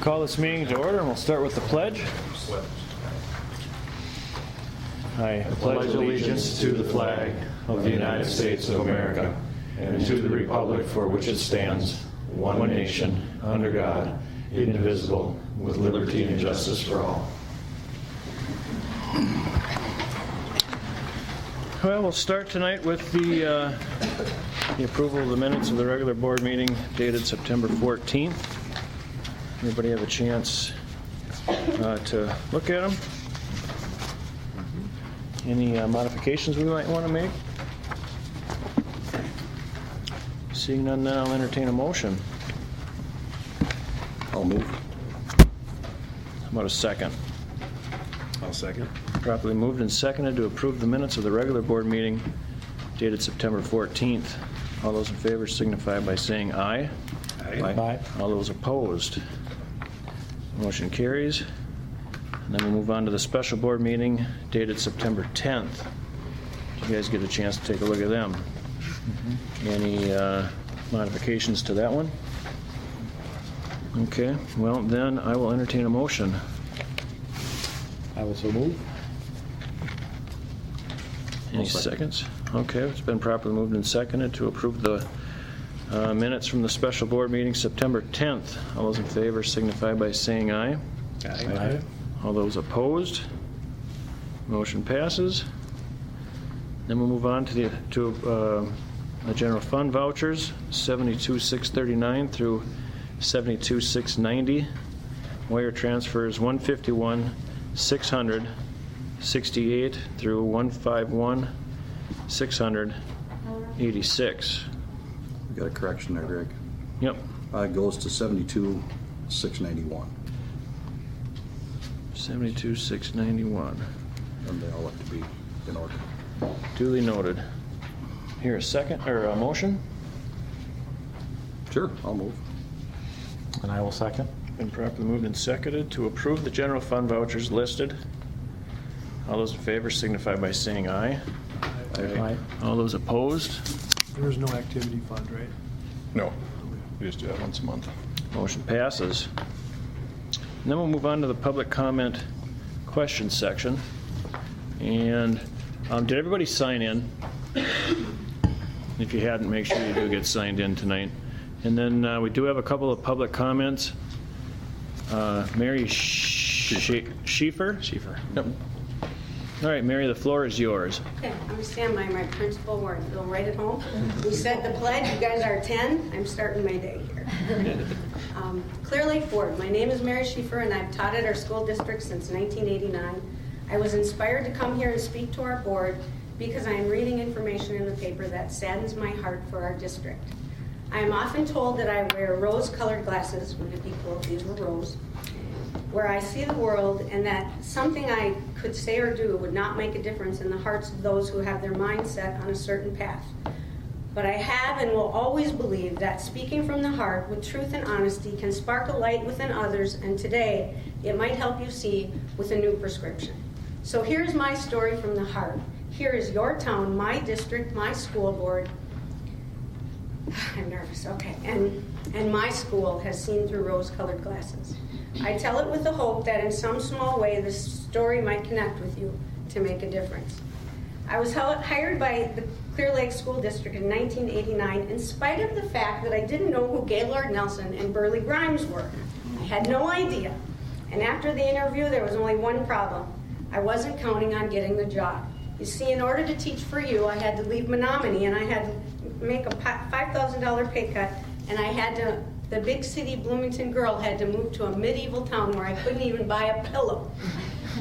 call this meeting to order, and we'll start with the pledge. I pledge allegiance to the flag of the United States of America and to the republic for which it stands, one nation, under God, indivisible, with liberty and justice for all. Well, we'll start tonight with the approval of the minutes of the regular board meeting dated September 14th. Everybody have a chance to look at them? Any modifications we might want to make? Seeing none, then I'll entertain a motion. I'll move. How about a second? I'll second. Properly moved and seconded to approve the minutes of the regular board meeting dated September 14th. All those in favor signify by saying aye. Aye. All those opposed. Motion carries. And then we'll move on to the special board meeting dated September 10th. Did you guys get a chance to take a look at them? Any modifications to that one? Okay, well then I will entertain a motion. I will so move. Any seconds? Okay, it's been properly moved and seconded to approve the minutes from the special board meeting September 10th. All those in favor signify by saying aye. Aye. All those opposed? Motion passes. Then we'll move on to the general fund vouchers, 72,639 through 72,690. Wire transfers 151,668 through 151,686. We got a correction there, Greg. Yep. It goes to 72,691. 72,691. And they all have to be in order. Duly noted. Here, a second, or a motion? Sure, I'll move. And I will second. Been properly moved and seconded to approve the general fund vouchers listed. All those in favor signify by saying aye. Aye. All those opposed? There's no activity fund, right? No, we just do that once a month. Motion passes. And then we'll move on to the public comment question section. And did everybody sign in? If you hadn't, make sure you do get signed in tonight. And then we do have a couple of public comments. Mary Schieffer? Yep. All right, Mary, the floor is yours. Okay, I'm going to stand by my principle where I feel right at home. We said the pledge, you guys are 10. I'm starting my day here. Clear Lake Board, my name is Mary Schieffer, and I've taught at our school district since 1989. I was inspired to come here and speak to our board because I am reading information in the paper that saddens my heart for our district. I am often told that I wear rose-colored glasses, would it be cool if these were rose, where I see the world, and that something I could say or do would not make a difference in the hearts of those who have their mind set on a certain path. But I have and will always believe that speaking from the heart with truth and honesty can spark a light within others, and today it might help you see with a new prescription. So here's my story from the heart. Here is your town, my district, my school board. I'm nervous, okay. And my school has seen through rose-colored glasses. I tell it with the hope that in some small way this story might connect with you to make a difference. I was hired by the Clear Lake School District in 1989 in spite of the fact that I didn't know who Gaylord Nelson and Burley Grimes were. I had no idea. And after the interview, there was only one problem. I wasn't counting on getting the job. You see, in order to teach for you, I had to leave Menominee, and I had to make a $5,000 pay cut, and I had to, the big city Bloomington girl had to move to a medieval town where I couldn't even buy a pillow.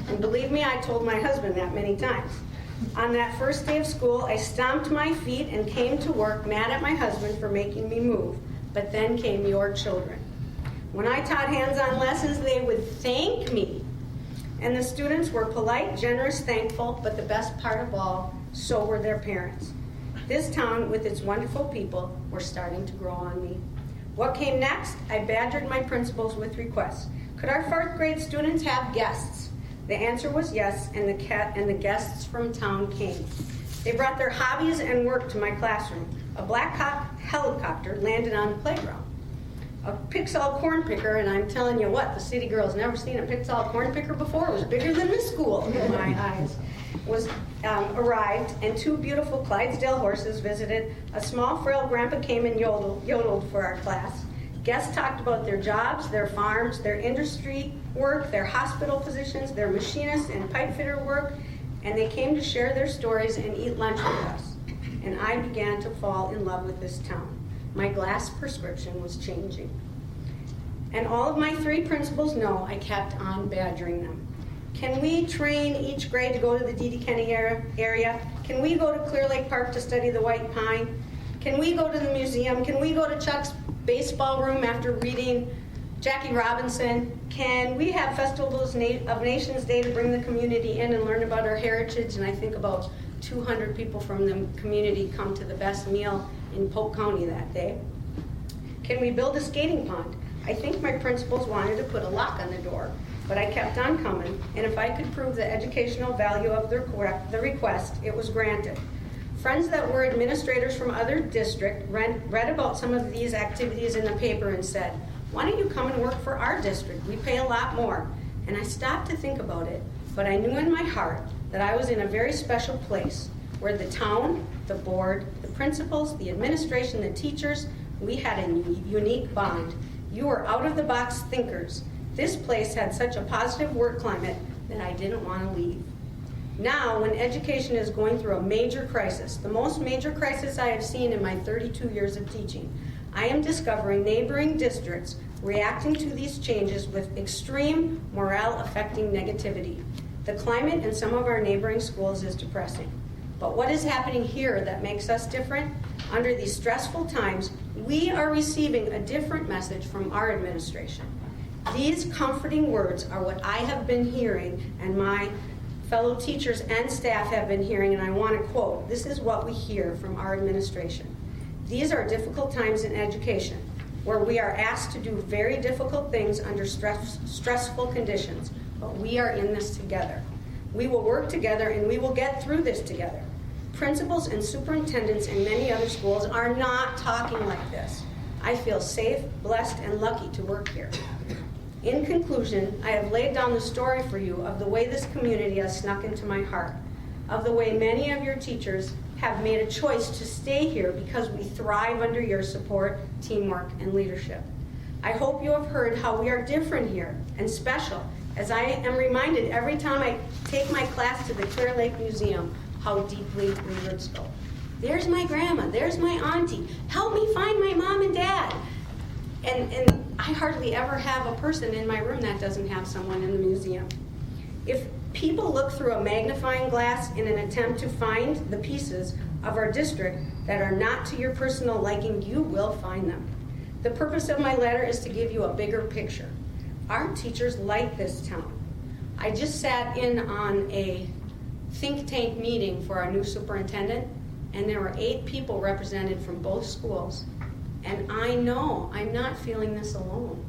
And believe me, I told my husband that many times. On that first day of school, I stomped my feet and came to work mad at my husband for making me move. But then came your children. When I taught hands-on lessons, they would thank me. And the students were polite, generous, thankful, but the best part of all, so were their parents. This town, with its wonderful people, were starting to grow on me. What came next? I badgered my principals with requests. Could our 4th grade students have guests? The answer was yes, and the guests from town came. They brought their hobbies and work to my classroom. A Black Hawk helicopter landed on the playground. a Pixel corn picker, and I'm telling you what, the city girl's never seen a Pixel corn picker before. It was bigger than this school in my eyes. Arrived, and 2 beautiful Clydesdale horses visited. A small, frail grandpa came and yodeled for our class. Guests talked about their jobs, their farms, their industry work, their hospital positions, their machinist and pipe fitter work, and they came to share their stories and eat lunch with us. And I began to fall in love with this town. My glass prescription was changing. And all of my 3 principals know I kept on badgering them. Can we train each grade to go to the D.D. Kenny area? Can we go to Clear Lake Park to study the white pine? Can we go to the museum? Can we go to Chuck's baseball room after reading Jackie Robinson? Can we have Festivals of Nations Day to bring the community in and learn about our heritage? And I think about 200 people from the community come to the best meal in Polk County that day. Can we build a skating pond? I think my principals wanted to put a lock on the door, but I kept on coming, and if I could prove the educational value of the request, it was granted. Friends that were administrators from other districts read about some of these activities in the paper and said, why don't you come and work for our district? We pay a lot more. And I stopped to think about it, but I knew in my heart that I was in a very special place where the town, the board, the principals, the administration, the teachers, we had a unique bond. You were out-of-the-box thinkers. This place had such a positive work climate that I didn't want to leave. Now, when education is going through a major crisis, the most major crisis I have seen in my 32 years of teaching, I am discovering neighboring districts reacting to these changes with extreme morale-affecting negativity. The climate in some of our neighboring schools is depressing. But what is happening here that makes us different? Under these stressful times, we are receiving a different message from our administration. These comforting words are what I have been hearing, and my fellow teachers and staff have been hearing, and I want to quote, this is what we hear from our administration. These are difficult times in education, where we are asked to do very difficult things under stressful conditions, but we are in this together. We will work together, and we will get through this together. Principals and superintendents in many other schools are not talking like this. I feel safe, blessed, and lucky to work here. In conclusion, I have laid down the story for you of the way this community has snuck into my heart, of the way many of your teachers have made a choice to stay here because we thrive under your support, teamwork, and leadership. I hope you have heard how we are different here and special, as I am reminded every time I take my class to the Clear Lake Museum how deeply we roots go. There's my grandma, there's my auntie, help me find my mom and dad. And I hardly ever have a person in my room that doesn't have someone in the museum. If people look through a magnifying glass in an attempt to find the pieces of our district that are not to your personal liking, you will find them. The purpose of my letter is to give you a bigger picture. Our teachers like this town. I just sat in on a think tank meeting for our new superintendent, and there were 8 people represented from both schools. And I know I'm not feeling this alone.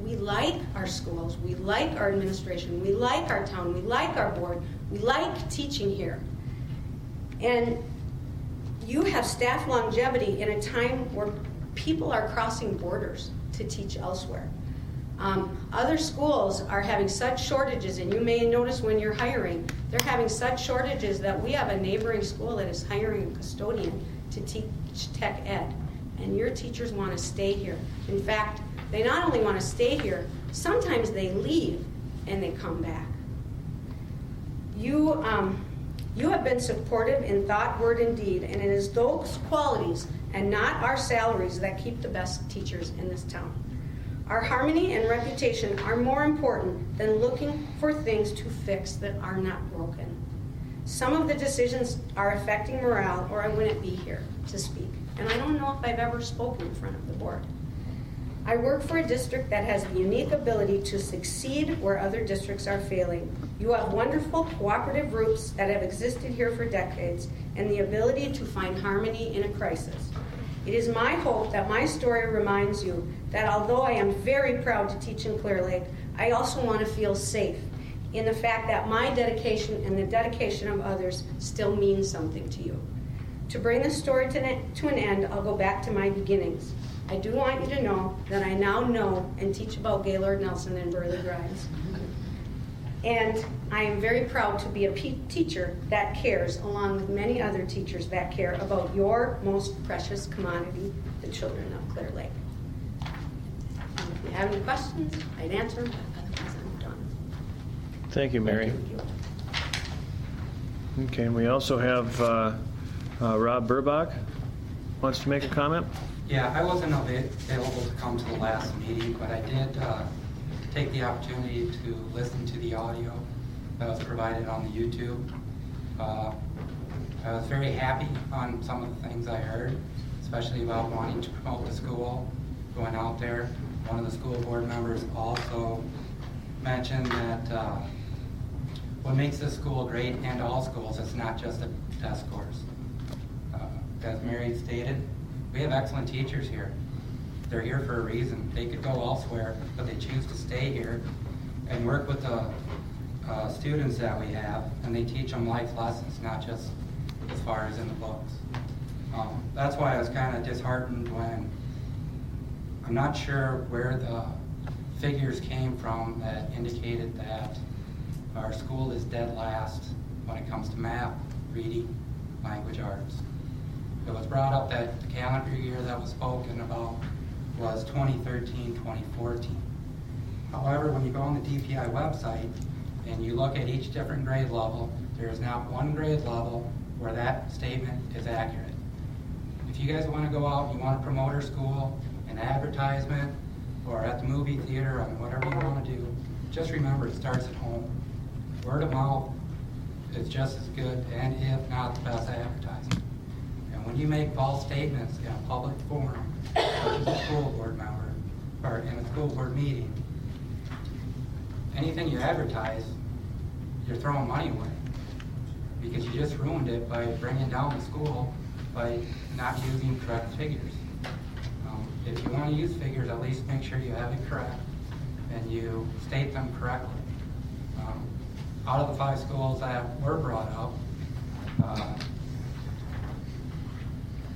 We like our schools, we like our administration, we like our town, we like our board, we like teaching here. And you have staff longevity in a time where people are crossing borders to teach elsewhere. Other schools are having such shortages, and you may notice when you're hiring, they're having such shortages that we have a neighboring school that is hiring a custodian to teach tech ed. And your teachers want to stay here. In fact, they not only want to stay here, sometimes they leave and they come back. You have been supportive in thought, word, and deed, and it is those qualities and not our salaries that keep the best teachers in this town. Our harmony and reputation are more important than looking for things to fix that are not broken. Some of the decisions are affecting morale, or I wouldn't be here to speak. And I don't know if I've ever spoken in front of the board. I work for a district that has the unique ability to succeed where other districts are failing. You have wonderful cooperative groups that have existed here for decades and the ability to find harmony in a crisis. It is my hope that my story reminds you that although I am very proud to teach in Clear Lake, I also want to feel safe in the fact that my dedication and the dedication of others still means something to you. To bring this story to an end, I'll go back to my beginnings. I do want you to know that I now know and teach about Gaylord Nelson and Burley Grimes. And I am very proud to be a teacher that cares, along with many other teachers that care about your most precious commodity, the children of Clear Lake. And if you have any questions, I'd answer them, but otherwise I'm done. Thank you, Mary. Okay, and we also have Rob Burbach wants to make a comment. Yeah, I wasn't available to come to the last meeting, but I did take the opportunity to listen to the audio that was provided on the YouTube. I was very happy on some of the things I heard, especially about wanting to promote the school, going out there. One of the school board members also mentioned that what makes this school great, and all schools, is not just the test scores. As Mary stated, we have excellent teachers here. They're here for a reason. They could go elsewhere, but they choose to stay here and work with the students that we have, and they teach them life lessons, not just as far as in the books. That's why I was kind of disheartened when I'm not sure where the figures came from that indicated that our school is dead last when it comes to math, reading, language arts. It was brought up that the calendar year that was spoken about was 2013-2014. However, when you go on the DPI website and you look at each different grade level, there is not one grade level where that statement is accurate. If you guys want to go out and you want to promote our school, an advertisement, or at the movie theater, or whatever you want to do, just remember it starts at home. Word of mouth is just as good, and if not the best advertising. And when you make false statements in a public forum, such as a school board member, or in a school board meeting, anything you advertise, you're throwing money away. Because you just ruined it by bringing down the school by not using correct figures. If you want to use figures, at least make sure you have it correct and you state them correctly. Out of the 5 schools that were brought up,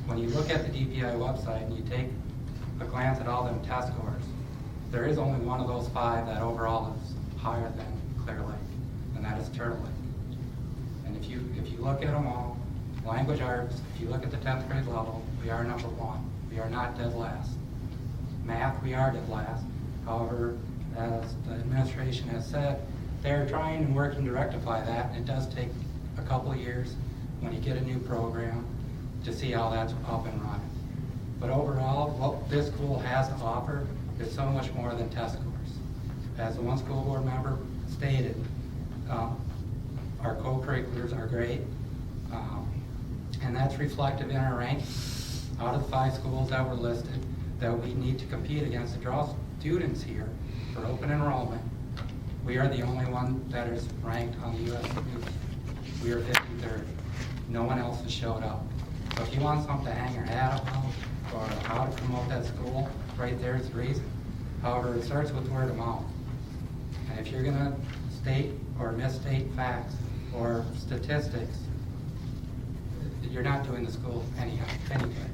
when you look at the DPI website and you take a glance at all them test scores, there is only one of those 5 that overall is higher than Clear Lake, and that is Turtle Lake. And if you look at them all, language arts, if you look at the 10th grade level, we are number 1. We are not dead last. Math, we are dead last. However, as the administration has said, they're trying and working to rectify that, and it does take a couple of years when you get a new program to see how that's up and running. But overall, what this school has to offer is so much more than test scores. As the one school board member stated, our co-curriculars are great, and that's reflected in our rankings. Out of the 5 schools that were listed, that we need to compete against to draw students here for open enrollment, we are the only one that is ranked on the U.S. News. We are 53rd. No one else has showed up. So if you want something to hang your hat about or how to promote that school, right there's the reason. However, it starts with word of mouth. And if you're going to state or misstate facts or statistics, you're not doing the school any good.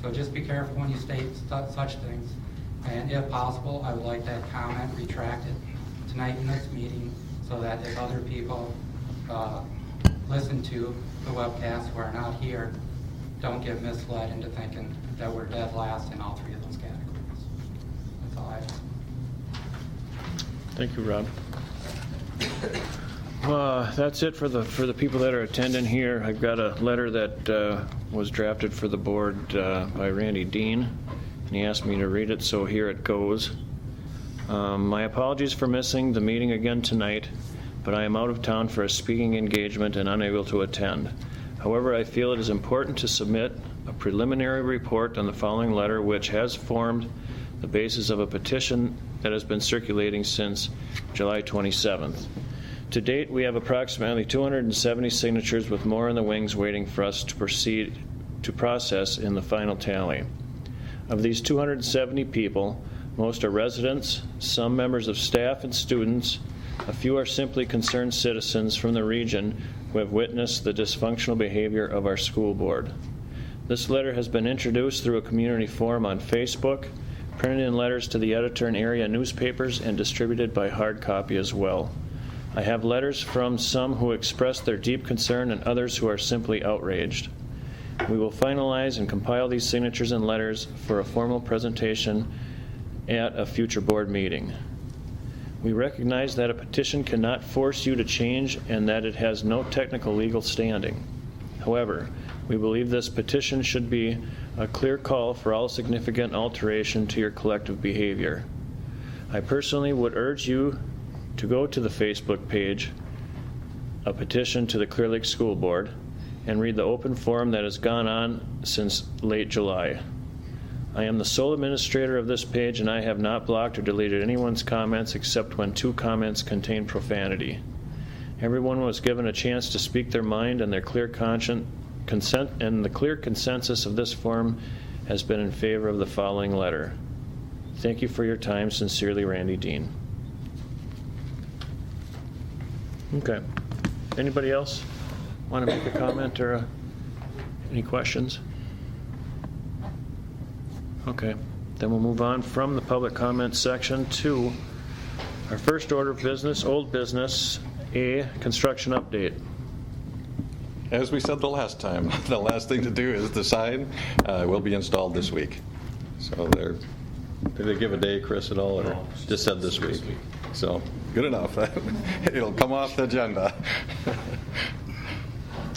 So just be careful when you state such things. And if possible, I would like that comment retracted tonight in this meeting so that if other people listen to the webcast who are not here, don't get misled into thinking that we're dead last in all 3 of those categories. That's all I have. Thank you, Rob. That's it for the people that are attending here. I've got a letter that was drafted for the board by Randy Dean, and he asked me to read it, so here it goes. My apologies for missing the meeting again tonight, but I am out of town for a speaking engagement and unable to attend. However, I feel it is important to submit a preliminary report on the following letter, which has formed the basis of a petition that has been circulating since July 27th. To date, we have approximately 270 signatures, with more in the wings waiting for us to proceed to process in the final tally. Of these 270 people, most are residents, some members of staff and students. A few are simply concerned citizens from the region who have witnessed the dysfunctional behavior of our school board. This letter has been introduced through a community forum on Facebook, printed in letters to the editor in area newspapers, and distributed by hard copy as well. I have letters from some who express their deep concern and others who are simply outraged. We will finalize and compile these signatures and letters for a formal presentation at a future board meeting. We recognize that a petition cannot force you to change and that it has no technical legal standing. However, we believe this petition should be a clear call for all significant alteration to your collective behavior. I personally would urge you to go to the Facebook page, A Petition to the Clear Lake School Board, and read the open forum that has gone on since late July. I am the sole administrator of this page, and I have not blocked or deleted anyone's comments except when 2 comments contain profanity. Everyone was given a chance to speak their mind, and their clear consent, and the clear consensus of this forum has been in favor of the following letter. Thank you for your time. Sincerely, Randy Dean. Okay. Anybody else want to make a comment or any questions? Okay, then we'll move on from the public comment section to our first order of business, old business, A, construction update. As we said the last time, the last thing to do is the sign will be installed this week. So did they give a day, Chris, at all, or No, just said this week? So good enough. It'll come off the agenda.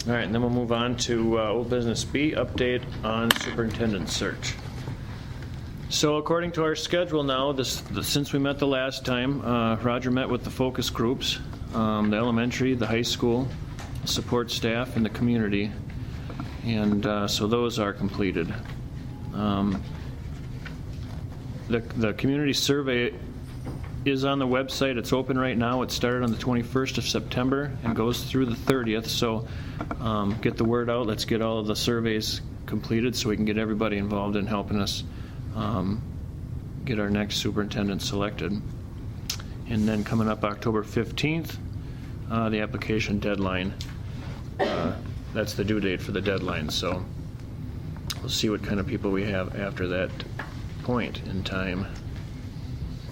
All right, and then we'll move on to old business B, update on superintendent search. So according to our schedule now, since we met the last time, Roger met with the focus groups, the elementary, the high school, support staff, and the community. And so those are completed. The community survey is on the website. It's open right now. It started on the 21st of September and goes through the 30th. So get the word out. Let's get all of the surveys completed so we can get everybody involved in helping us get our next superintendent selected. And then coming up October 15th, the application deadline. That's the due date for the deadline. So we'll see what kind of people we have after that point in time.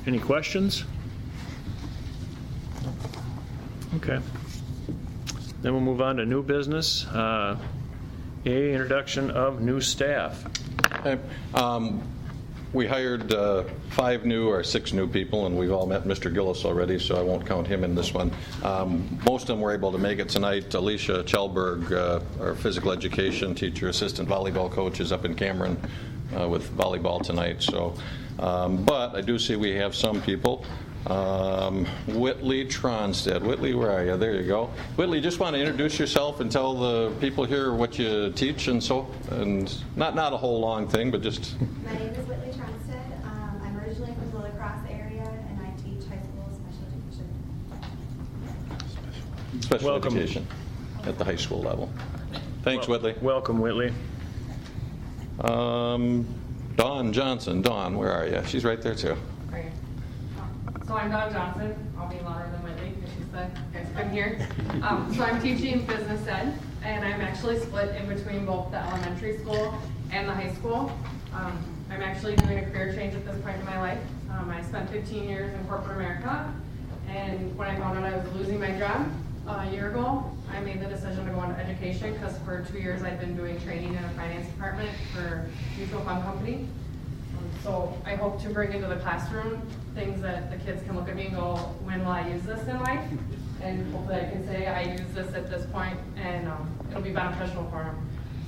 Any questions? Okay. Then we'll move on to new business. A, introduction of new staff. Okay. We hired 5 new or 6 new people, and we've all met Mr. Gillis already, so I won't count him in this one. Most of them were able to make it tonight. Alicia Chelberg, our physical education teacher, assistant volleyball coach, is up in Cameron with volleyball tonight. So, but I do see we have some people. Whitley Tronstead. Whitley, where are you? There you go. Whitley, just want to introduce yourself and tell the people here what you teach and not a whole long thing, but just. My name is Whitley Tronstead. I'm originally from the La Crosse area, and I teach high school special education. Special Welcome. education at the high school level. Thanks, Whitley. Welcome, Whitley. Dawn Johnson. Dawn, where are you? She's right there, too. Right. So I'm Dawn Johnson. I'll be louder than Whitley because she's the expert here. So I'm teaching business ed, and I'm actually split in between both the elementary school and the high school. I'm actually doing a career change at this point in my life. I spent 15 years in corporate America, and when I found out I was losing my job a year ago, I made the decision to go into education because for 2 years I'd been doing training in a finance department for a mutual fund company. So I hope to bring into the classroom things that the kids can look at me and go, when will I use this in life? And hopefully I can say I use this at this point, and it'll be beneficial for them.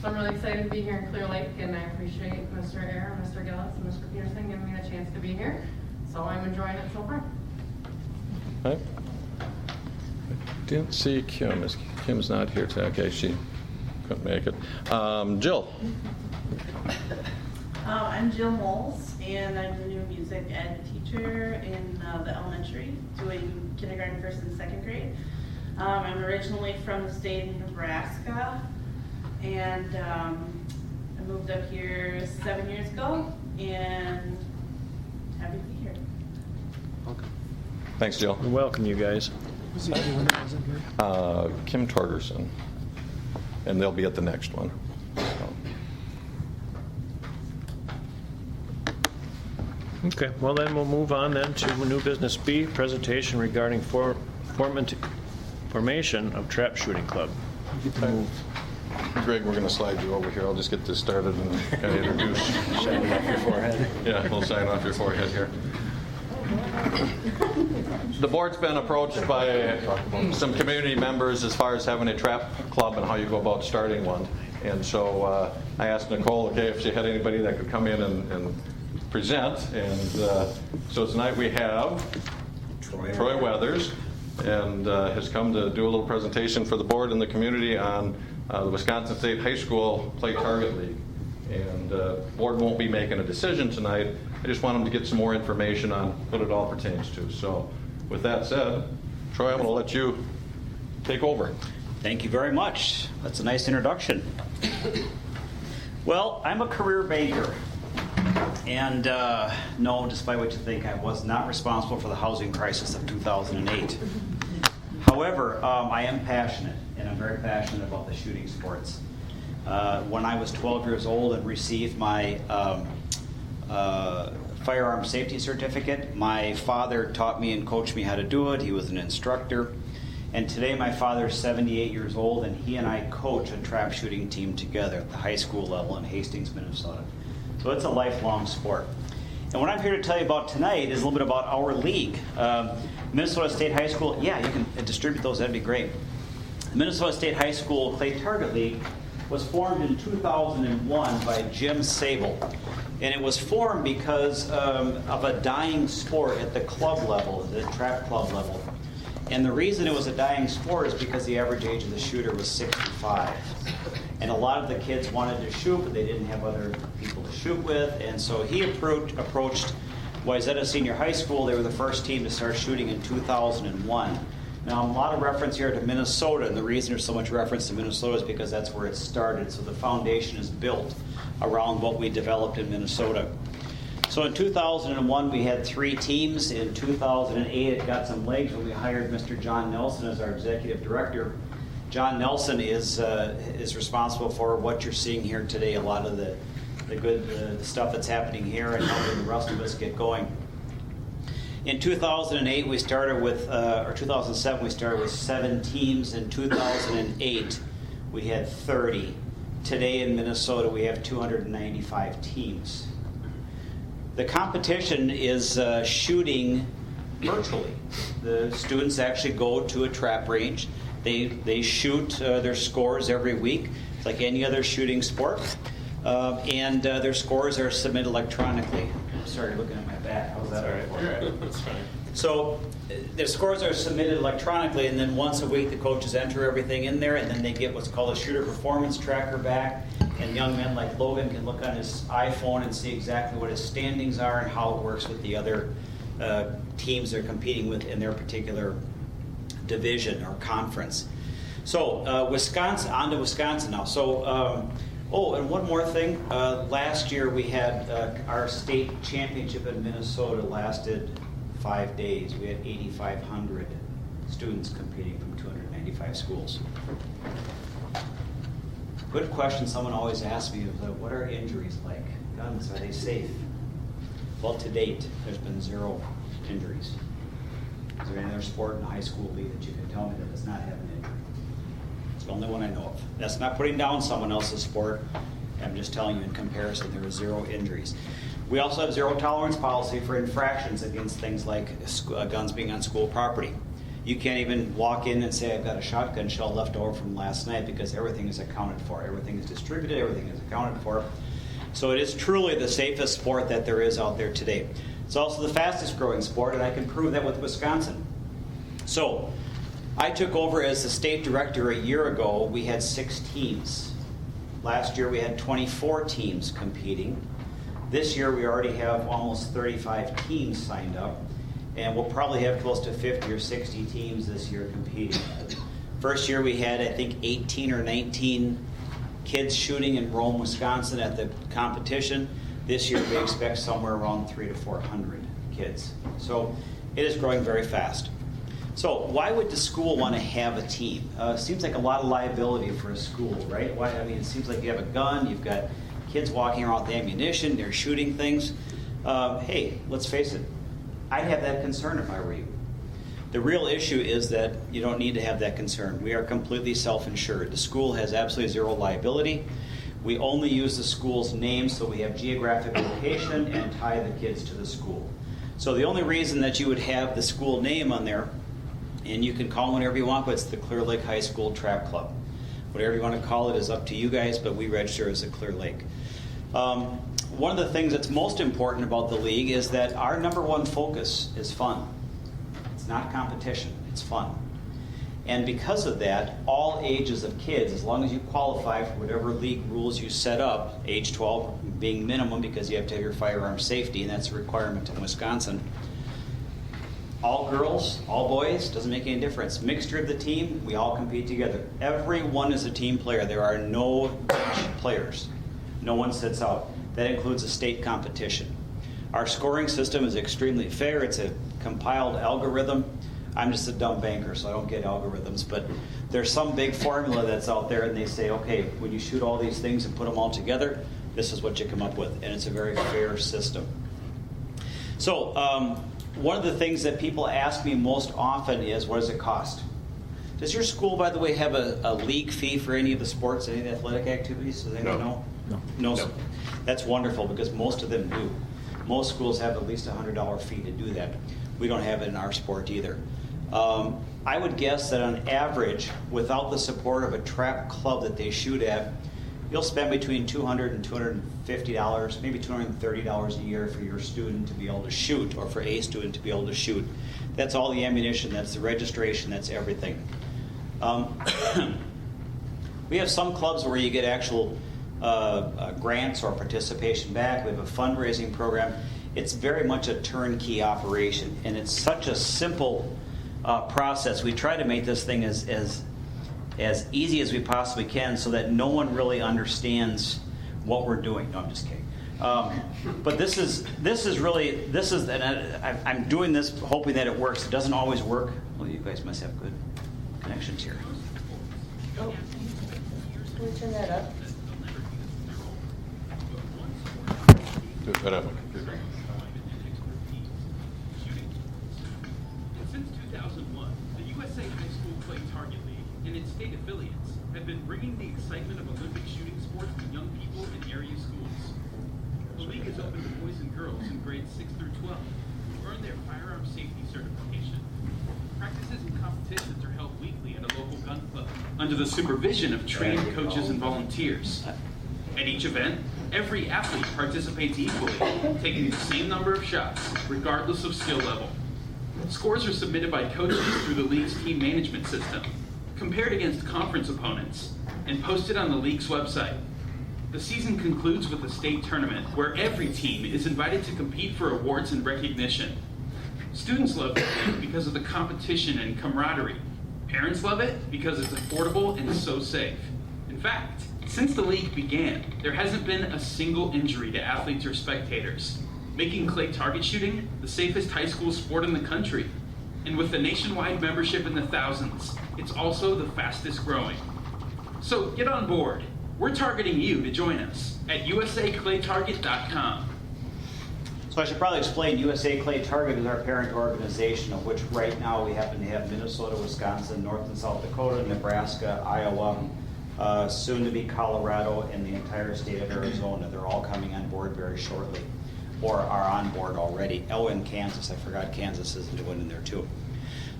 So I'm really excited to be here in Clear Lake, and I appreciate Mr. Ayer, Mr. Gillis, and Mr. Peterson giving me the chance to be here. So I'm enjoying it so far. Okay. I didn't see Kim. Kim's not here today. Okay, she couldn't make it. Jill. I'm Jill Moles, and I'm the new music ed teacher in the elementary, doing kindergarten, 1st and 2nd grade. I'm originally from the state of Nebraska, and I moved up here 7 years ago, and happy to be here. Okay. Thanks, Jill. We welcome you guys. Was the other one that wasn't here? Kim Torgerson, and they'll be at the next one. So. Okay, well then we'll move on then to new business B, presentation regarding formation of trap shooting club. Greg, we're going to slide you over here. I'll just get this started and kind of introduce. Shine off your forehead. Yeah, a little sign off your forehead here. The board's been approached by some community members as far as having a trap club and how you go about starting one. And so I asked Nicole, okay, if she had anybody that could come in and present. And so tonight we have Troy Weathers, and has come to do a little presentation for the board and the community on the Wisconsin State High School Clay Target League. And the board won't be making a decision tonight. I just want them to get some more information on what it all pertains to. So with that said, Troy, I'm going to let you take over. Thank you very much. That's a nice introduction. Well, I'm a career banker. And no, despite what you think, I was not responsible for the housing crisis of 2008. However, I am passionate, and I'm very passionate about the shooting sports. When I was 12 years old and received my firearm safety certificate, my father taught me and coached me how to do it. He was an instructor. And today my father's 78 years old, and he and I coach a trap shooting team together at the high school level in Hastings, Minnesota. So it's a lifelong sport. And what I'm here to tell you about tonight is a little bit about our league. Minnesota State High School, yeah, you can distribute those, that'd be great. The Minnesota State High School Clay Target League was formed in 2001 by Jim Sable. And it was formed because of a dying sport at the club level, the trap club level. And the reason it was a dying sport is because the average age of the shooter was 65. And a lot of the kids wanted to shoot, but they didn't have other people to shoot with. And so he approached Wayzata Senior High School. They were the first team to start shooting in 2001. Now, a lot of reference here to Minnesota, and the reason there's so much reference to Minnesota is because that's where it started. So the foundation is built around what we developed in Minnesota. So in 2001, we had 3 teams. In 2008, it got some legs when we hired Mr. John Nelson as our executive director. John Nelson is responsible for what you're seeing here today, a lot of the good stuff that's happening here and helping the rest of us get going. In 2008, we started with, or 2007, we started with 7 teams. In 2008, we had 30. Today in Minnesota, we have 295 teams. The competition is shooting virtually. The students actually go to a trap range. They shoot their scores every week. It's like any other shooting sport. And their scores are submitted electronically. I'm sorry, looking at my back. How's that? All right. That's fine. So their scores are submitted electronically, and then once a week the coaches enter everything in there, and then they get what's called a shooter performance tracker back. And young men like Logan can look on his iPhone and see exactly what his standings are and how it works with the other teams they're competing with in their particular division or conference. So Wisconsin, on to Wisconsin now. So, and one more thing. Last year we had our state championship in Minnesota lasted 5 days. We had 8,500 students competing from 295 schools. Good question someone always asks me is, what are injuries like? Guns, are they safe? Well, to date, there's been 0 injuries. Is there any other sport in the high school league that you can tell me that does not have an injury? It's the only one I know of. That's not putting down someone else's sport. I'm just telling you in comparison, there are 0 injuries. We also have 0 tolerance policy for infractions against things like guns being on school property. You can't even walk in and say, I've got a shotgun shell left over from last night, because everything is accounted for. Everything is distributed, everything is accounted for. So it is truly the safest sport that there is out there today. It's also the fastest growing sport, and I can prove that with Wisconsin. So I took over as the state director a year ago. We had 6 teams. Last year we had 24 teams competing. This year we already have almost 35 teams signed up. And we'll probably have close to 50 or 60 teams this year competing. First year we had, I think, 18 or 19 kids shooting in Rome, Wisconsin at the competition. This year we expect somewhere around 300 to 400 kids. So it is growing very fast. So why would the school want to have a team? Seems like a lot of liability for a school, right? Why? I mean, it seems like you have a gun, you've got kids walking around with ammunition, they're shooting things. Hey, let's face it, I'd have that concern if I were you. The real issue is that you don't need to have that concern. We are completely self-insured. The school has absolutely zero liability. We only use the school's name so we have geographic location and tie the kids to the school. So the only reason that you would have the school name on there, and you can call it whatever you want, but it's the Clear Lake High School Track Club. Whatever you want to call it is up to you guys, but we register as a Clear Lake. One of the things that's most important about the league is that our number one focus is fun. It's not competition, it's fun. And because of that, all ages of kids, as long as you qualify for whatever league rules you set up, age 12 being minimum because you have to have your firearm safety, and that's a requirement in Wisconsin. All girls, all boys, doesn't make any difference. Mixture of the team, we all compete together. Everyone is a team player. There are no bench players. No one sits out. That includes a state competition. Our scoring system is extremely fair. It's a compiled algorithm. I'm just a dumb banker, so I don't get algorithms, but there's some big formula that's out there, and they say, okay, when you shoot all these things and put them all together, this is what you come up with, and it's a very fair system. So one of the things that people ask me most often is, what does it cost? Does your school, by the way, have a league fee for any of the sports, any of the athletic activities? Does anyone know? No. That's wonderful, because most of them do. Most schools have at least a $100 fee to do that. We don't have it in our sport either. I would guess that on average, without the support of a track club that they shoot at, you'll spend between $200 and $250, maybe $230 a year for your student to be able to shoot, or for a student to be able to shoot. That's all the ammunition, that's the registration, that's everything. We have some clubs where you get actual grants or participation back. We have a fundraising program. It's very much a turnkey operation, and it's such a simple process. We try to make this thing as easy as we possibly can, so that no one really understands what we're doing. No, I'm just kidding. But this is, and I'm doing this hoping that it works. It doesn't always work. Well, you guys must have good connections here. Oh, can we turn that up? Do it better on my computer. Since 2001, the USA High School Clay Target League and its state affiliates have been bringing the excitement of Olympic shooting sports to young people in area schools. The league is open to boys and girls in grades 6 through 12 who earn their firearm safety certification. Practices and competitions are held weekly at a local gun club under the supervision of trained coaches and volunteers. At each event, every athlete participates equally, taking the same number of shots, regardless of skill level. Scores are submitted by coaches through the league's team management system, compared against conference opponents, and posted on the league's website. The season concludes with a state tournament where every team is invited to compete for awards and recognition. Students love the league because of the competition and camaraderie. Parents love it because it's affordable and so safe. In fact, since the league began, there hasn't been a single injury to athletes or spectators, making clay target shooting the safest high school sport in the country. And with the nationwide membership in the thousands, it's also the fastest growing. So get on board. We're targeting you to join us at usaclaytarget.com. So I should probably explain, USA Clay Target is our parent organization, of which right now we happen to have Minnesota, Wisconsin, North and South Dakota, Nebraska, Iowa, soon to be Colorado, and the entire state of Arizona. They're all coming on board very shortly, or are on board already. And Kansas, I forgot Kansas is the one in there too.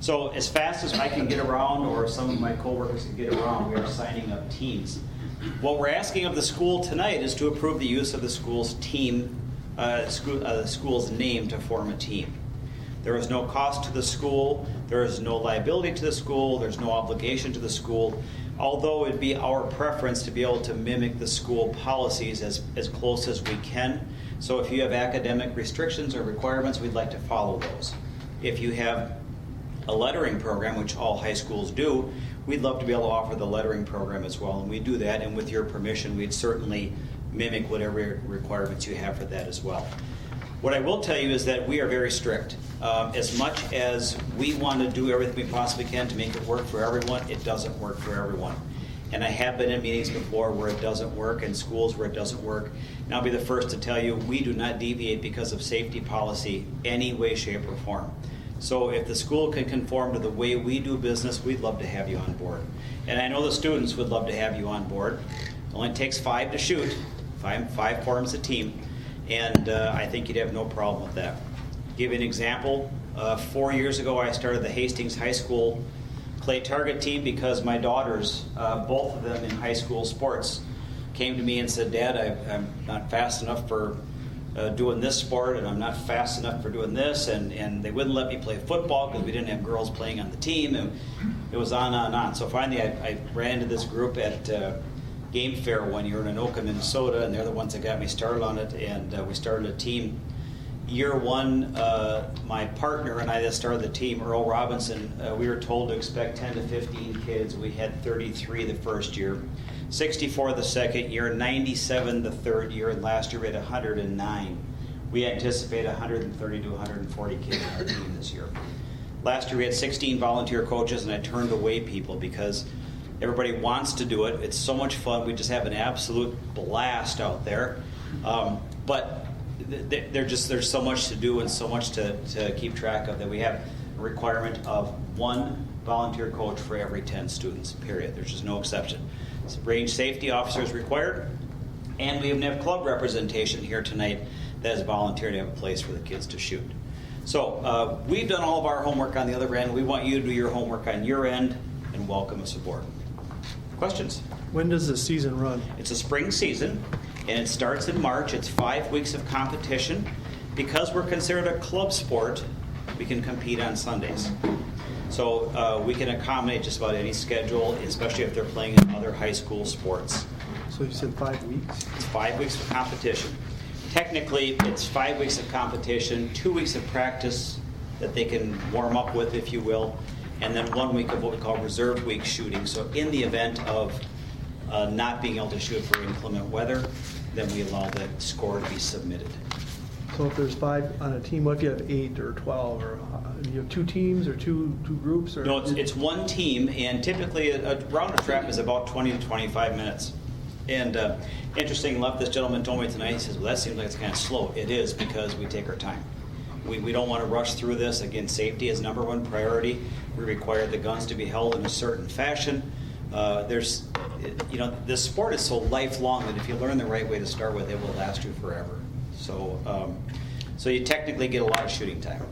So as fast as I can get around, or some of my coworkers can get around, we are signing up teams. What we're asking of the school tonight is to approve the use of the school's team, the school's name to form a team. There is no cost to the school. There is no liability to the school. There's no obligation to the school, although it'd be our preference to be able to mimic the school policies as close as we can. So if you have academic restrictions or requirements, we'd like to follow those. If you have a lettering program, which all high schools do, we'd love to be able to offer the lettering program as well, and we do that, and with your permission, we'd certainly mimic whatever requirements you have for that as well. What I will tell you is that we are very strict. As much as we want to do everything we possibly can to make it work for everyone, it doesn't work for everyone. And I have been in meetings before where it doesn't work, and schools where it doesn't work. And I'll be the first to tell you, we do not deviate because of safety policy any way, shape, or form. So if the school can conform to the way we do business, we'd love to have you on board. And I know the students would love to have you on board. It only takes 5 to shoot. Five forms a team. And I think you'd have no problem with that. Give you an example. 4 years ago, I started the Hastings High School clay target team because my daughters, both of them in high school sports, came to me and said, Dad, I'm not fast enough for doing this sport, and I'm not fast enough for doing this, and they wouldn't let me play football because we didn't have girls playing on the team, and it was on and on. So finally I ran into this group at Game Fair one year in Anoka, Minnesota, and they're the ones that got me started on it, and we started a team. Year one, my partner and I that started the team, Earl Robinson, we were told to expect 10 to 15 kids. We had 33 the first year, 64 the second year, 97 the third year, and last year we had 109. We anticipate 130 to 140 kids in our team this year. Last year we had 16 volunteer coaches, and I turned away people because everybody wants to do it. It's so much fun. We just have an absolute blast out there. But there's so much to do and so much to keep track of that we have a requirement of 1 volunteer coach for every 10 students, period. There's just no exception. So range safety officer is required, and we even have club representation here tonight that is volunteer to have a place for the kids to shoot. So we've done all of our homework on the other end. We want you to do your homework on your end, and welcome us aboard. Questions? When does the season run? It's a spring season, and it starts in March. It's 5 weeks of competition. Because we're considered a club sport, we can compete on Sundays. So we can accommodate just about any schedule, especially if they're playing in other high school sports. So you said 5 weeks? It's 5 weeks of competition. Technically, it's 5 weeks of competition, 2 weeks of practice that they can warm up with, if you will, and then 1 week of what we call reserve week shooting. So in the event of not being able to shoot for inclement weather, then we allow the score to be submitted. So if there's 5 on a team, what if you have 8 or 12, or do you have 2 teams or two groups? Or no, it's one team, and typically a round of trap is about 20 to 25 minutes. And interesting enough, this gentleman told me tonight, he says, well, that seems like it's kind of slow. It is, because we take our time. We don't want to rush through this. Again, safety is number 1 priority. We require the guns to be held in a certain fashion. This sport is so lifelong that if you learn the right way to start with, it will last you forever. So you technically get a lot of shooting time.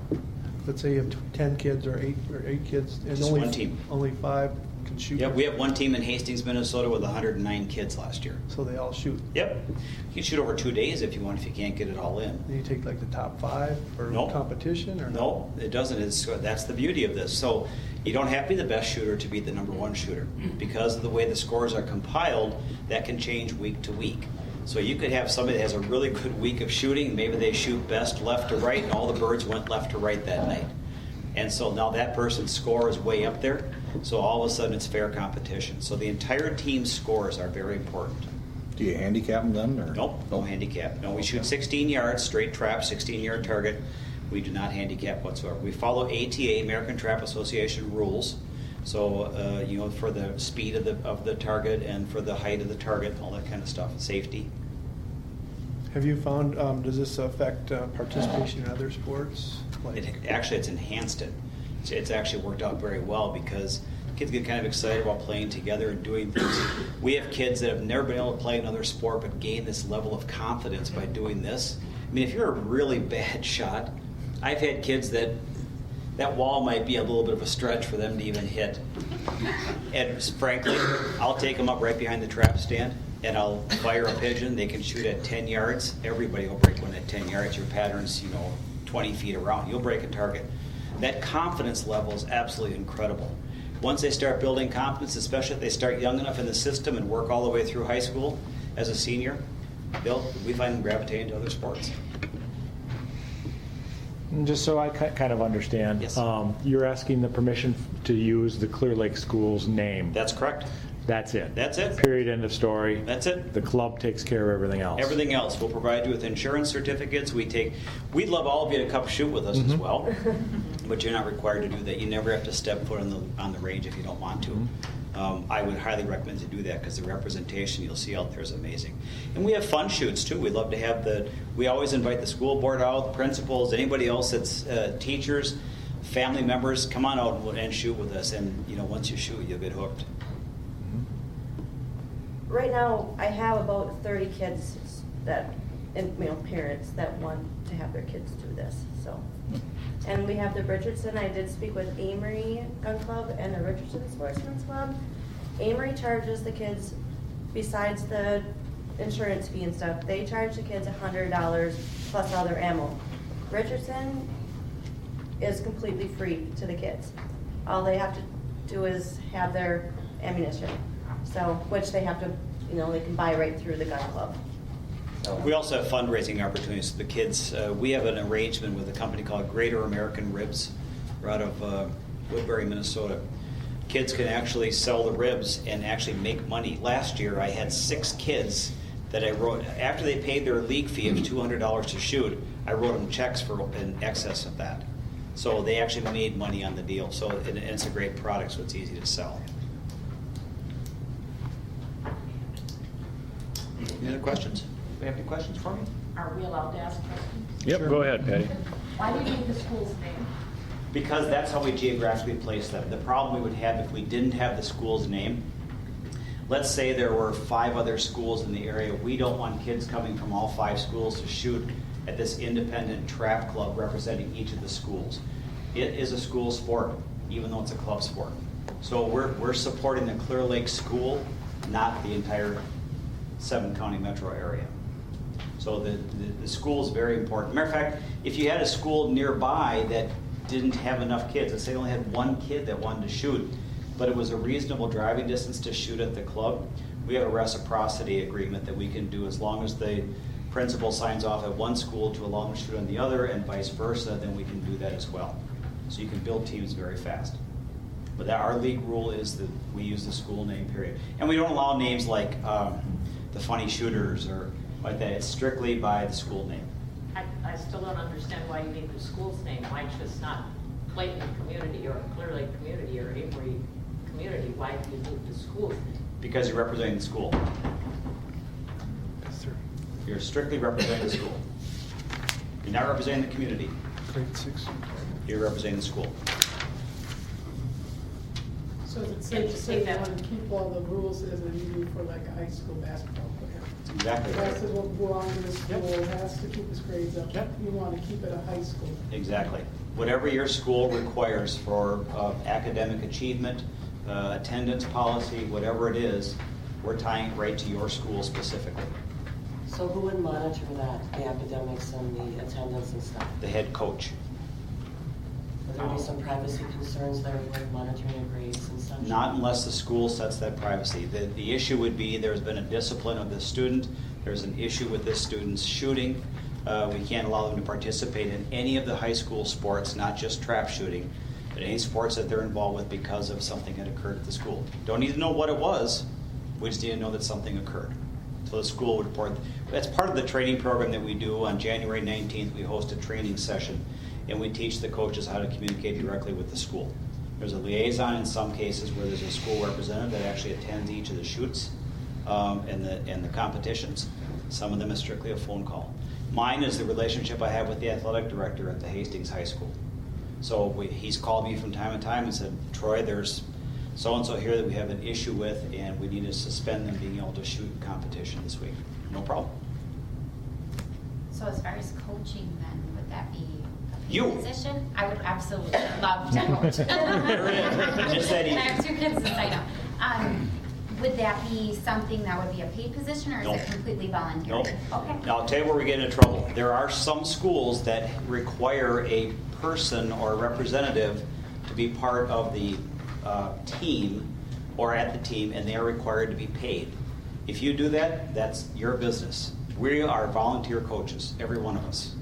Let's say you have 10 kids or 8 kids, and Just only one team. Only 5 can shoot. Yep, we have one team in Hastings, Minnesota, with 109 kids last year. So they all shoot. Yep, you can shoot over 2 days if you want, if you can't get it all in. And you take like the top 5 for Nope. competition, or No, it doesn't. That's the beauty of this. So you don't have to be the best shooter to be the number 1 shooter. Because of the way the scores are compiled, that can change week to week. So you could have somebody that has a really good week of shooting, maybe they shoot best left to right, and all the birds went left to right that night. And so now that person's score is way up there, so all of a sudden it's fair competition. So the entire team's scores are very important. Do you handicap them then? Or? Nope, no handicap. No, we shoot 16 yards, straight trap, 16-yard target. We do not handicap whatsoever. We follow ATA, American Trap Association rules. So, for the speed of the target and for the height of the target, all that kind of stuff, safety. have you found, does this affect participation in other sports? It's enhanced it. It's actually worked out very well because kids get kind of excited about playing together and doing things. We have kids that have never been able to play another sport but gain this level of confidence by doing this. I mean, if you're a really bad shot, I've had kids that wall might be a little bit of a stretch for them to even hit. And frankly, I'll take them up right behind the trap stand and I'll fire a pigeon. They can shoot at 10 yards. Everybody will break one at 10 yards. Your pattern's, 20 feet around. You'll break a target. That confidence level is absolutely incredible. Once they start building confidence, especially if they start young enough in the system and work all the way through high school as a senior, we find them gravitating to other sports. Just so I kind of understand, Yes. You're asking the permission to use the Clear Lake School's name. That's correct. That's it. That's it. Period, end of story. That's it. The club takes care of everything else. Everything else. We'll provide you with insurance certificates. We'd love all of you to come shoot with us as well, but you're not required to do that. You never have to step foot on the range if you don't want to. I would highly recommend to do that because the representation you'll see out there is amazing. And we have fun shoots too. We love to have we always invite the school board out, principals, anybody else that's teachers, family members, come on out and shoot with us. And once you shoot, you'll get hooked. Right now, I have about 30 kids and parents that want to have their kids do this. So, and we have the Richardson. I did speak with Amory Gun Club and the Richardson Sportsman's Club. Amory charges the kids, besides the insurance fee and stuff, they charge the kids $100 plus all their ammo. Richardson is completely free to the kids. All they have to do is have their ammunition. So, which they have to, they can buy right through the gun club. So. We also have fundraising opportunities for the kids. We have an arrangement with a company called Greater American Ribs. We're out of Woodbury, Minnesota. Kids can actually sell the ribs and actually make money. Last year, I had 6 kids that I wrote, after they paid their league fee of $200 to shoot, I wrote them checks for in excess of that. So they actually made money on the deal. So and it's a great product, so it's easy to sell. Any other questions? Do you have any questions for me? Are we allowed to ask questions? Yep, go ahead, Patty. Why do you need the school's name? Because that's how we geographically place them. The problem we would have if we didn't have the school's name, let's say there were 5 other schools in the area. We don't want kids coming from all 5 schools to shoot at this independent trap club representing each of the schools. It is a school sport, even though it's a club sport. So we're supporting the Clear Lake School, not the entire 7-county metro area. So the school is very important. Matter of fact, if you had a school nearby that didn't have enough kids, let's say they only had 1 kid that wanted to shoot, but it was a reasonable driving distance to shoot at the club, we have a reciprocity agreement that we can do as long as the principal signs off at one school to allow them to shoot on the other and vice versa, then we can do that as well. So you can build teams very fast. But our league rule is that we use the school name, period. And we don't allow names like the Funny Shooters or like that. It's strictly by the school name. I still don't understand why you need the school's name. Why just not Clayton Community or Clear Lake Community or Avery Community? Why do you need the school's name? Because you're representing the school. You're strictly representing the school. You're not representing the community. Grade 6. You're representing the school. So is it safe to say that want to keep all the rules as you do for like a high school basketball player? Exactly. Has to belong to the school, has to keep his grades up. Yep. You want to keep it a high school. Exactly. Whatever your school requires for academic achievement, attendance policy, whatever it is, we're tying it right to your school specifically. So who would monitor that, the academics and the attendance and stuff? The head coach. Would there be some privacy concerns there with monitoring your grades and such? Not unless the school sets that privacy. The issue would be there's been a discipline of the student, there's an issue with this student's shooting. We can't allow them to participate in any of the high school sports, not just trap shooting, but any sports that they're involved with because of something that occurred at the school. Don't need to know what it was, we just need to know that something occurred. So the school would report. That's part of the training program that we do. On January 19th, we host a training session, and we teach the coaches how to communicate directly with the school. There's a liaison in some cases where there's a school representative that actually attends each of the shoots and the competitions. Some of them is strictly a phone call. Mine is the relationship I have with the athletic director at the Hastings High School. So he's called me from time to time and said, Troy, there's so-and-so here that we have an issue with, and we need to suspend them being able to shoot in competition this week. No problem. So as far as coaching then, would that be a You. position? I would absolutely love to coach. Just that easy. And I have 2 kids to sign up. Would that be something that would be a paid position, or is Nope. it completely voluntary? Nope. Okay. Now, I'll tell you where we get into trouble. There are some schools that require a person or a representative to be part of the team or at the team, and they are required to be paid. If you do that, that's your business. We are volunteer coaches, every one of us.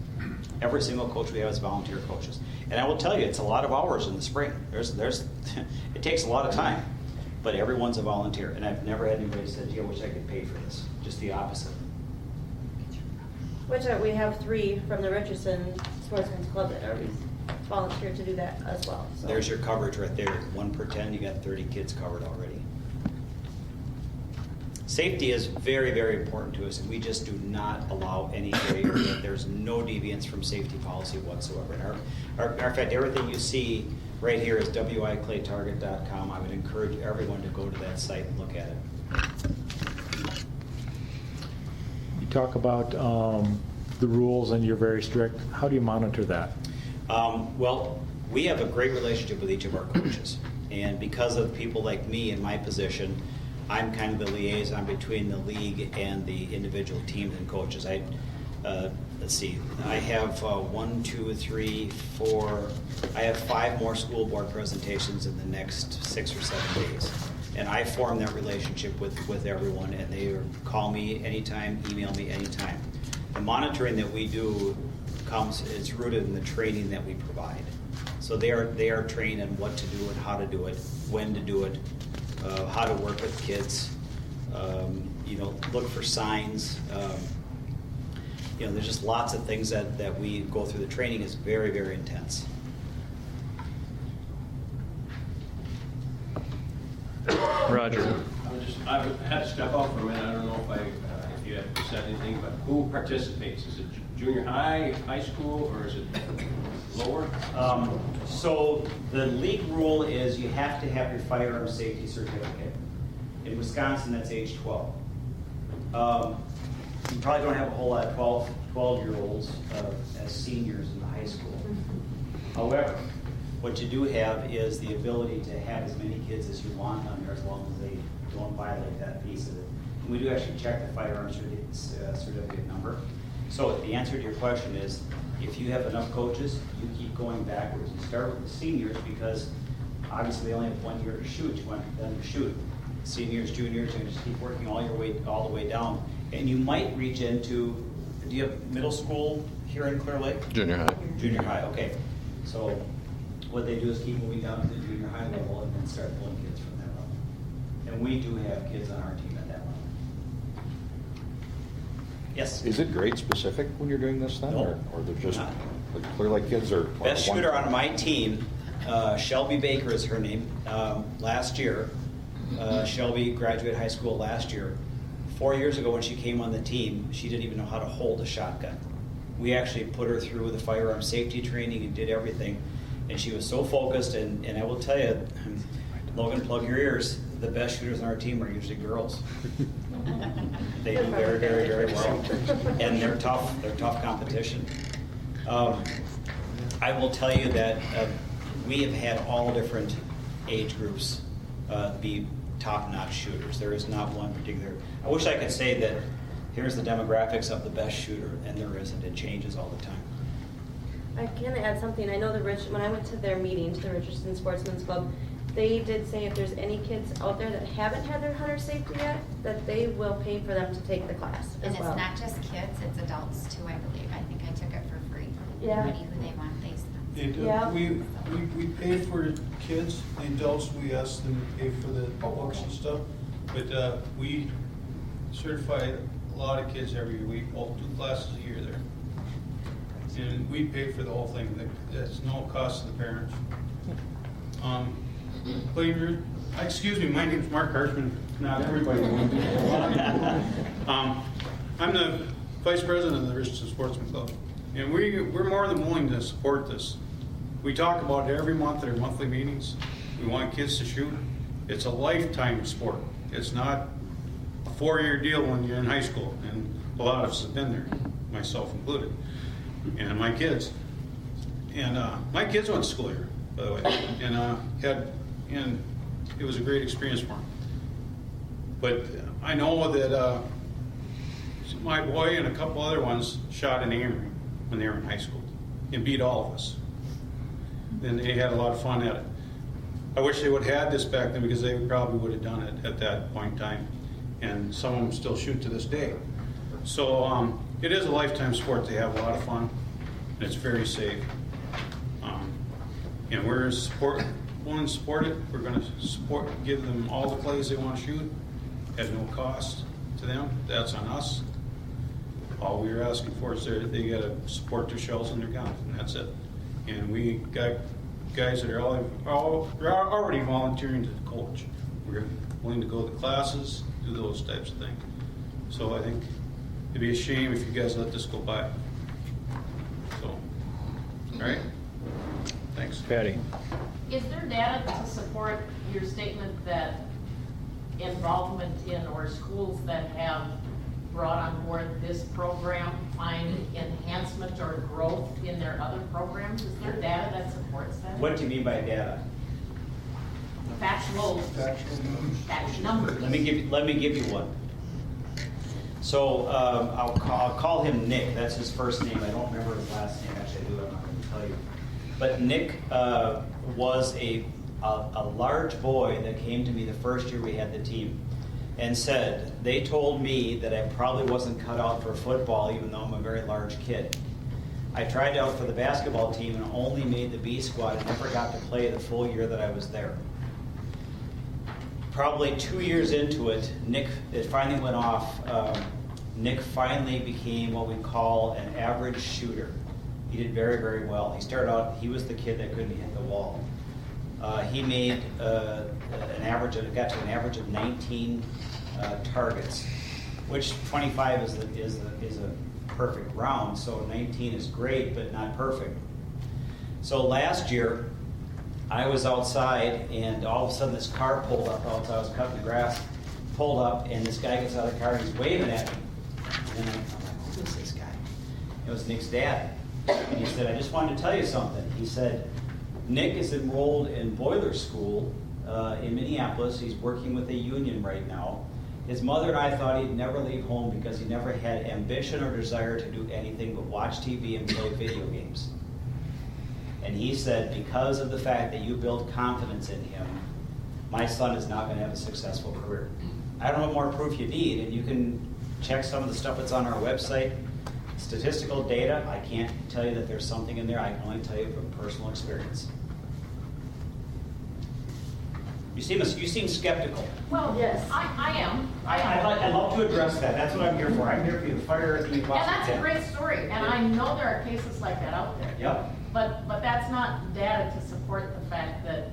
Every single coach we have is volunteer coaches. And I will tell you, it's a lot of hours in the spring. It takes a lot of time, but everyone's a volunteer. And I've never had anybody say, gee, I wish I could pay for this. Just the opposite. Which we have 3 from the Richardson Sportsman's Club that are volunteered to do that as well. So. There's your coverage right there. 1 per 10, you got 30 kids covered already. Safety is very, very important to us, and we just do not allow any gray area. There's no deviance from safety policy whatsoever. And in fact, everything you see right here is wiclaytarget.com. I would encourage everyone to go to that site and look at it. You talk about the rules and you're very strict. How do you monitor that? Well, we have a great relationship with each of our coaches. And because of people like me in my position, I'm kind of the liaison between the league and the individual teams and coaches. Let's see, I have 1, 2, 3, 4, I have 5 more school board presentations in the next 6 or 7 days. And I form that relationship with everyone, and they call me anytime, email me anytime. The monitoring that we do is rooted in the training that we provide. So they are trained in what to do and how to do it, when to do it, how to work with kids, look for signs. There's just lots of things that we go through. The training is very, very intense. Roger. I had to step out for a minute. I don't know if you had said anything, but who participates? Is it junior high, high school, or is it lower? So the league rule is you have to have your firearm safety certificate. In Wisconsin, that's age 12. You probably don't have a whole lot of 12-year-olds as seniors in the high school. However, what you do have is the ability to have as many kids as you want on there as long as they don't violate that piece of it. And we do actually check the firearm certificate number. So the answer to your question is, if you have enough coaches, you keep going backwards. You start with the seniors because obviously they only have 1 year to shoot. You want them to shoot. Seniors, juniors, and just keep working all the way down. And you might reach into, do you have middle school here in Clear Lake? Junior high. Junior high, okay. So what they do is keep moving down to the junior high level and then start pulling kids from that level. And we do have kids on our team at that level. Yes? Is it grade specific when you're doing this then? No. Or they're just like Clear Lake kids are? Best shooter on my team, Shelby Baker is her name. Last year, Shelby graduated high school last year. 4 years ago when she came on the team, she didn't even know how to hold a shotgun. We actually put her through the firearm safety training and did everything. And she was so focused, and I will tell you, Logan, plug your ears, the best shooters on our team are usually girls. They do very, very, very well. And they're tough competition. I will tell you that we have had all different age groups be top-notch shooters. There is not one particular. I wish I could say that here's the demographics of the best shooter, and there isn't. It changes all the time. I can add something. I know when I went to their meeting, to the Richardson Sportsman's Club, they did say if there's any kids out there that haven't had their hunter safety yet, that they will pay for them to take the class And as well. it's not just kids, it's adults too, I believe. I think I took it for free. Yeah. Anybody who they want, they They do. Yeah. We pay for kids, the adults, we ask them to pay for the books and stuff. But we certify a lot of kids every year. We hold 2 classes a year there. And we pay for the whole thing. That's no cost to the parents. Excuse me, my name's Mark Hartman. Not everybody knows me. I'm the vice president of the Richardson Sportsman Club. And we're more than willing to support this. We talk about it every month at our monthly meetings. We want kids to shoot. It's a lifetime sport. It's not a 4-year deal when you're in high school, and a lot of us have been there, myself included, and my kids. And my kids went to school here, by the way, and it was a great experience for them. But I know that my boy and a couple other ones shot in Amory when they were in high school and beat all of us. And they had a lot of fun at it. I wish they would have had this back then because they probably would have done it at that point in time. And some of them still shoot to this day. So it is a lifetime sport. They have a lot of fun. And it's very safe. And we're willing to support it. We're going to give them all the plays they want to shoot at no cost to them. That's on us. All we're asking for is they got to support their shells and their guns, and that's it. And we got guys that are already volunteering to coach. We're willing to go to the classes, do those types of things. So I think it'd be a shame if you guys let this go by. So, all right? Thanks. Patty? Is there data to support your statement that involvement in or schools that have brought on board this program find enhancement or growth in their other programs? Is there data that supports that? What do you mean by data? Factual numbers. Let me give you one. So I'll call him Nick. That's his first name. I don't remember his last name. Actually, I do. I'm not going to tell you. But Nick was a large boy that came to me the first year we had the team and said, they told me that I probably wasn't cut out for football even though I'm a very large kid. I tried out for the basketball team and only made the B squad and never got to play the full year that I was there. Probably 2 years into it, it finally went off. Nick finally became what we call an average shooter. He did very, very well. He started out, he was the kid that couldn't hit the wall. He made got to an average of 19 targets, which 25 is a perfect round, so 19 is great, but not perfect. So last year, I was outside, and all of a sudden this car pulled up outside. I was cutting the grass, pulled up, and this guy gets out of the car and he's waving at me. And I'm like, who is this guy? It was Nick's dad. And he said, I just wanted to tell you something. He said, Nick is enrolled in boiler school in Minneapolis. He's working with a union right now. His mother and I thought he'd never leave home because he never had ambition or desire to do anything but watch TV and play video games. And he said, because of the fact that you built confidence in him, my son is now going to have a successful career. I don't know what more proof you need, and you can check some of the stuff that's on our website. Statistical data, I can't tell you that there's something in there. I can only tell you from personal experience. You seem skeptical. Well, yes, I am. I'd love to address that. That's what I'm here for. I'm here for you to fire everything you possibly And that's a great story, and I know there are cases like that out there. Yep. But that's not data to support the fact that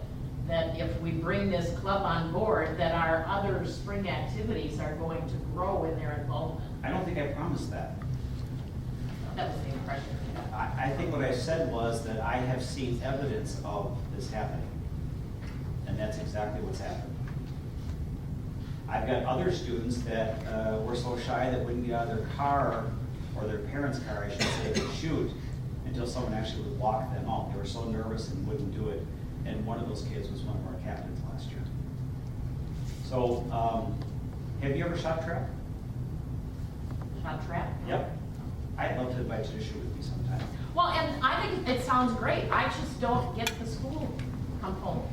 if we bring this club on board, that our other spring activities are going to grow in their involvement. I don't think I promised that. That was the impression. I think what I said was that I have seen evidence of this happening. And that's exactly what's happened. I've got other students that were so shy that wouldn't get out of their car, or their parents' car, I should say, to shoot, until someone actually would walk them out. They were so nervous and wouldn't do it. And one of those kids was one of our captains last year. So, have you ever shot trap? Shot trap? Yep. I'd love to invite you to shoot with me sometime. Well, and I think it sounds great. I just don't get the school component.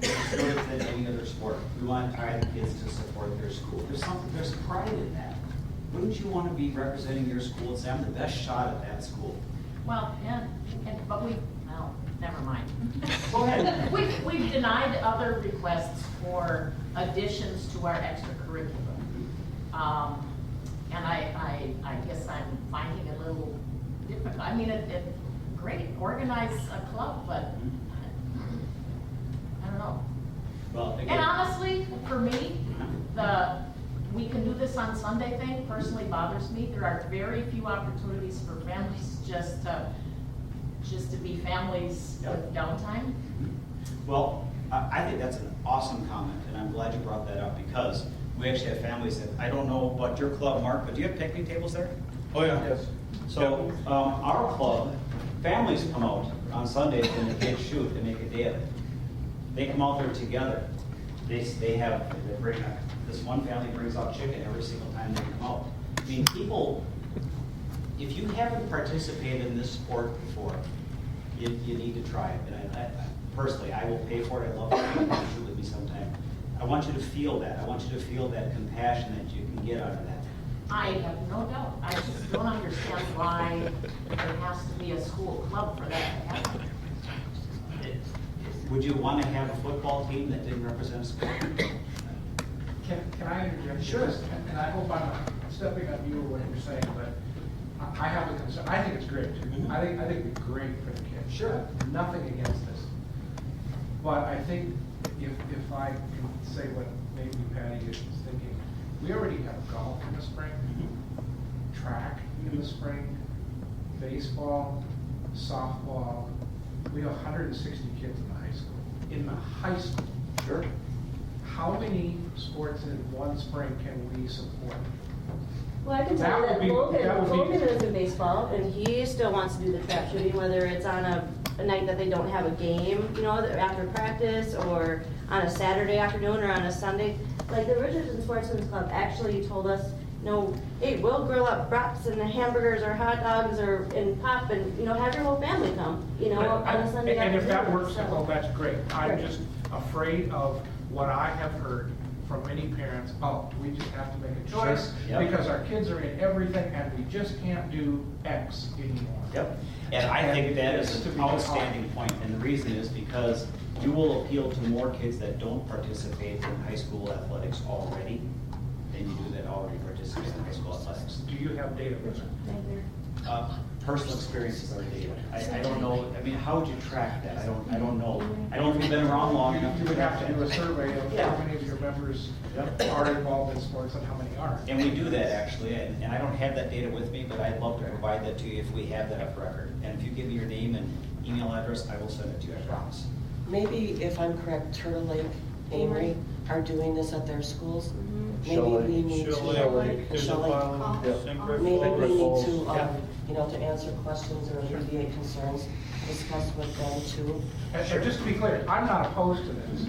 It's no different than any other sport. We want to tie the kids to support their school. There's pride in that. Wouldn't you want to be representing your school and say, I'm the best shot at that school? Well, but never mind. Go ahead. We've denied other requests for additions to our extracurriculum. And I guess I'm finding it a little difficult. I mean, it's great, organize a club, but I don't know. Well, again, and honestly, for me, we can do this on Sunday thing personally bothers me. There are very few opportunities for families just to be families with downtime. Well, I think that's an awesome comment, and I'm glad you brought that up, because we actually have families that, I don't know about your club, Mark, but do you have picnic tables there? Oh, yeah. Yes. So our club, families come out on Sundays when the kids shoot and make a day of it. They come out there together. This one family brings out chicken every single time they come out. I mean, people, if you haven't participated in this sport before, you need to try it. And I personally, I will pay for it. I'd love to have you shoot with me sometime. I want you to feel that. I want you to feel that compassion that you can get out of that. I have no doubt. I just don't understand why there has to be a school club for that to happen. Would you want to have a football team that didn't represent a school? Can I interject? Sure. And I hope I'm not stepping on you or what you're saying, but I have a concern. I think it's great. I think it'd be great for the kids. Sure. Nothing against this. But I think if I can say what maybe Patty is thinking, we already have golf in the spring, track in the spring, baseball, softball. We have 160 kids in the high school. In the high school. Sure. How many sports in one spring can we support? Well, I can tell you that would be- Logan is in baseball, and he still wants to do the trap shooting, whether it's on a night that they don't have a game, you know, after practice, or on a Saturday afternoon, or on a Sunday. Like the Richardson Sportsman's Club actually told us, no, hey, we'll grill up brats and hamburgers or hot dogs and pop, and, you know, have your whole family come, you know, on a Sunday afternoon. And if that works, so. well, that's great. I'm Right. just afraid of what I have heard from many parents. Oh, we just have to make a choice Sure. Yep. because our kids are in everything and we just can't do X anymore. Yep. And I think that it's is to an be outstanding point, and the reason is because you will appeal to more kids that don't participate in high school athletics already than you do that already participate in high school athletics. Do you have data with it? Personal experiences are data. I don't know, I mean, how would you track that? I don't know. I don't know if you've been around long enough. You would have to do a survey of Yeah. how many of your members are involved in sports and how many aren't. And we do that actually, and I don't have that data with me, but I'd love to provide that to you if we have that up record. And if you give me your name and email address, I will send it to you, I promise. Maybe, if I'm correct, Turtle Lake, Amory are doing this at their schools. Maybe we need to. Shell Lake, Shell Lake. Yep. Maybe we need Falls. to, you know, to answer questions or alleviate concerns, discuss with them too. And just to be clear, I'm not opposed to this.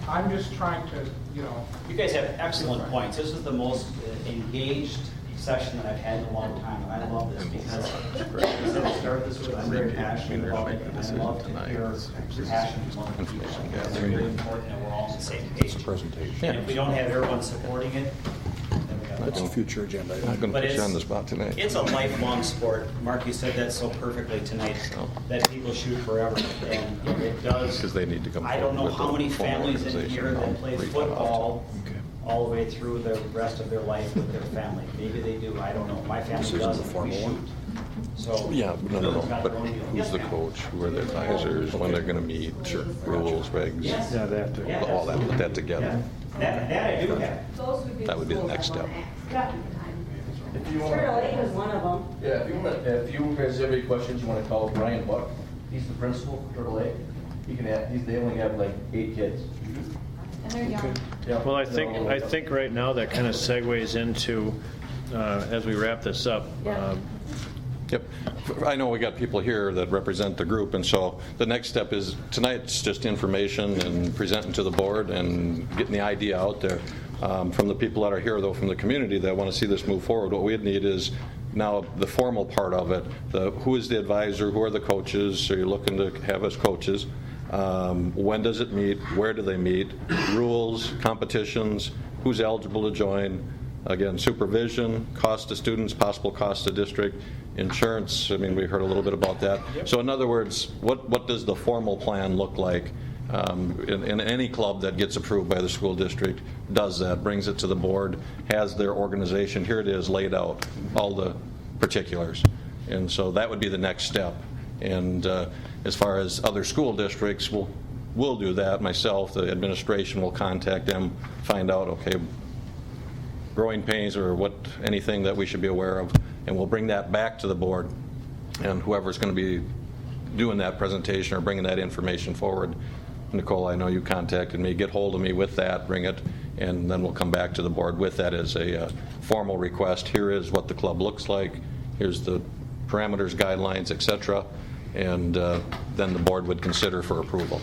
I'm just trying to, you know. You guys have excellent points. This is the most engaged session that I've had in a long time, and I love this because as I started this with, I'm very passionate about it, and I love to hear passion from other people. It's very important that we're all on the same page. And if we don't have everyone supporting it, then we got a That's a problem. future agenda. I'm not going to But put you it's- on the spot tonight. It's a lifelong sport. Mark, you said that so perfectly tonight, that people shoot forever, and it does. Because they need to come I don't know forward with how a many formal families in organization here and that I'll play reach out. football all the way through the rest of their life with their family. Maybe they do, I don't know. My family This isn't doesn't. the formal We one. shoot. So. Yeah, no. It's got But their own deal. who's Yes, the ma'am. coach? Who are the advisors? When they're going to meet? Rules, regs? Yes. Yeah, they have to. Yeah, All that, put that together. That I do have. That would be the next step. If you want, Turtle Lake is one of them. yeah, if you guys have any questions, you want to call Brian Buck. He's the principal for Turtle Lake. He can have, they only have like 8 kids. And they're young. Yeah. Well, I think right now that kind of segues into, as we wrap this up. Yeah. Yep. I know we got people here that represent the group, and so the next step is, tonight's just information and presenting to the board and getting the idea out there. From the people that are here, though, from the community that want to see this move forward, what we'd need is now the formal part of it. Who is the advisor? Who are the coaches? Are you looking to have as coaches? When does it meet? Where do they meet? Rules, competitions, who's eligible to join? Again, supervision, cost to students, possible cost to district, insurance. I mean, we heard a little bit about that. So in other words, what does the formal plan look like? In any club that gets approved by the school district does that, brings it to the board, has their organization, here it is laid out, all the particulars. And so that would be the next step. And as far as other school districts, we'll do that. Myself, the administration will contact them, find out, okay, growing pains or anything that we should be aware of, and we'll bring that back to the board. And whoever's going to be doing that presentation or bringing that information forward, Nicole, I know you contacted me, get hold of me with that, bring it, and then we'll come back to the board with that as a formal request. Here is what the club looks like, here's the parameters, guidelines, etc., and then the board would consider for approval.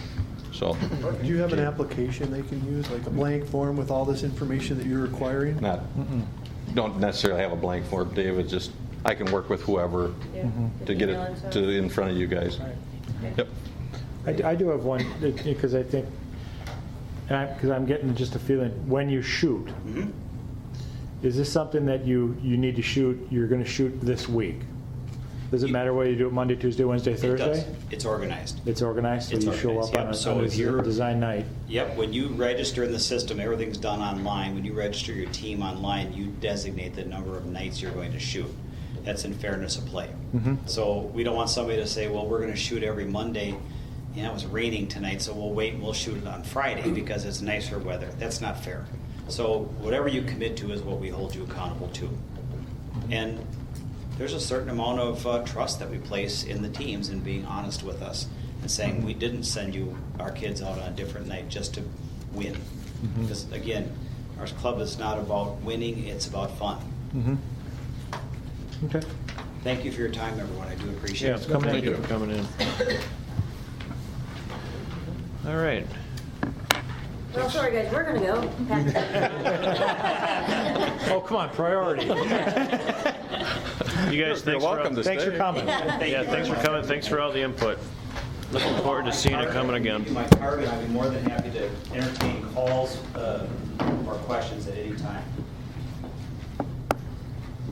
So, Do you have an application they can use, like a blank form with all this information that you're requiring? don't necessarily have a blank form, David, just I can work with whoever to get it to in front of you guys. Yep. I do have one, because I think, because I'm getting just a feeling, when you shoot, is this something that you need to shoot, you're going to shoot this week? Does it matter whether you do it Monday, Tuesday, Wednesday, Thursday? It does. It's organized. It's organized, so It's you show organized, up yep. on So if a you're- design night. Yep, when you register in the system, everything's done online. When you register your team online, you designate the number of nights you're going to shoot. That's in fairness of play. Mhm. So we don't want somebody to say, well, we're going to shoot every Monday, it was raining tonight, so we'll wait and we'll shoot it on Friday because it's nicer weather. That's not fair. So whatever you commit to is what we hold you accountable to. And there's a certain amount of trust that we place in the teams in being honest with us and saying we didn't send our kids out on a different night just to win. Because again, our club is not about winning, it's about fun. Okay. Thank you for your time, everyone. I do appreciate it. Thank you for coming in. All right. Well, sorry guys, we're gonna go. Oh, come on, priority. You guys, thanks for coming. Yeah, thanks for coming. Thanks for all the input. Looking forward to seeing it coming again. My card, and I'd be more than happy to entertain calls or questions at any time.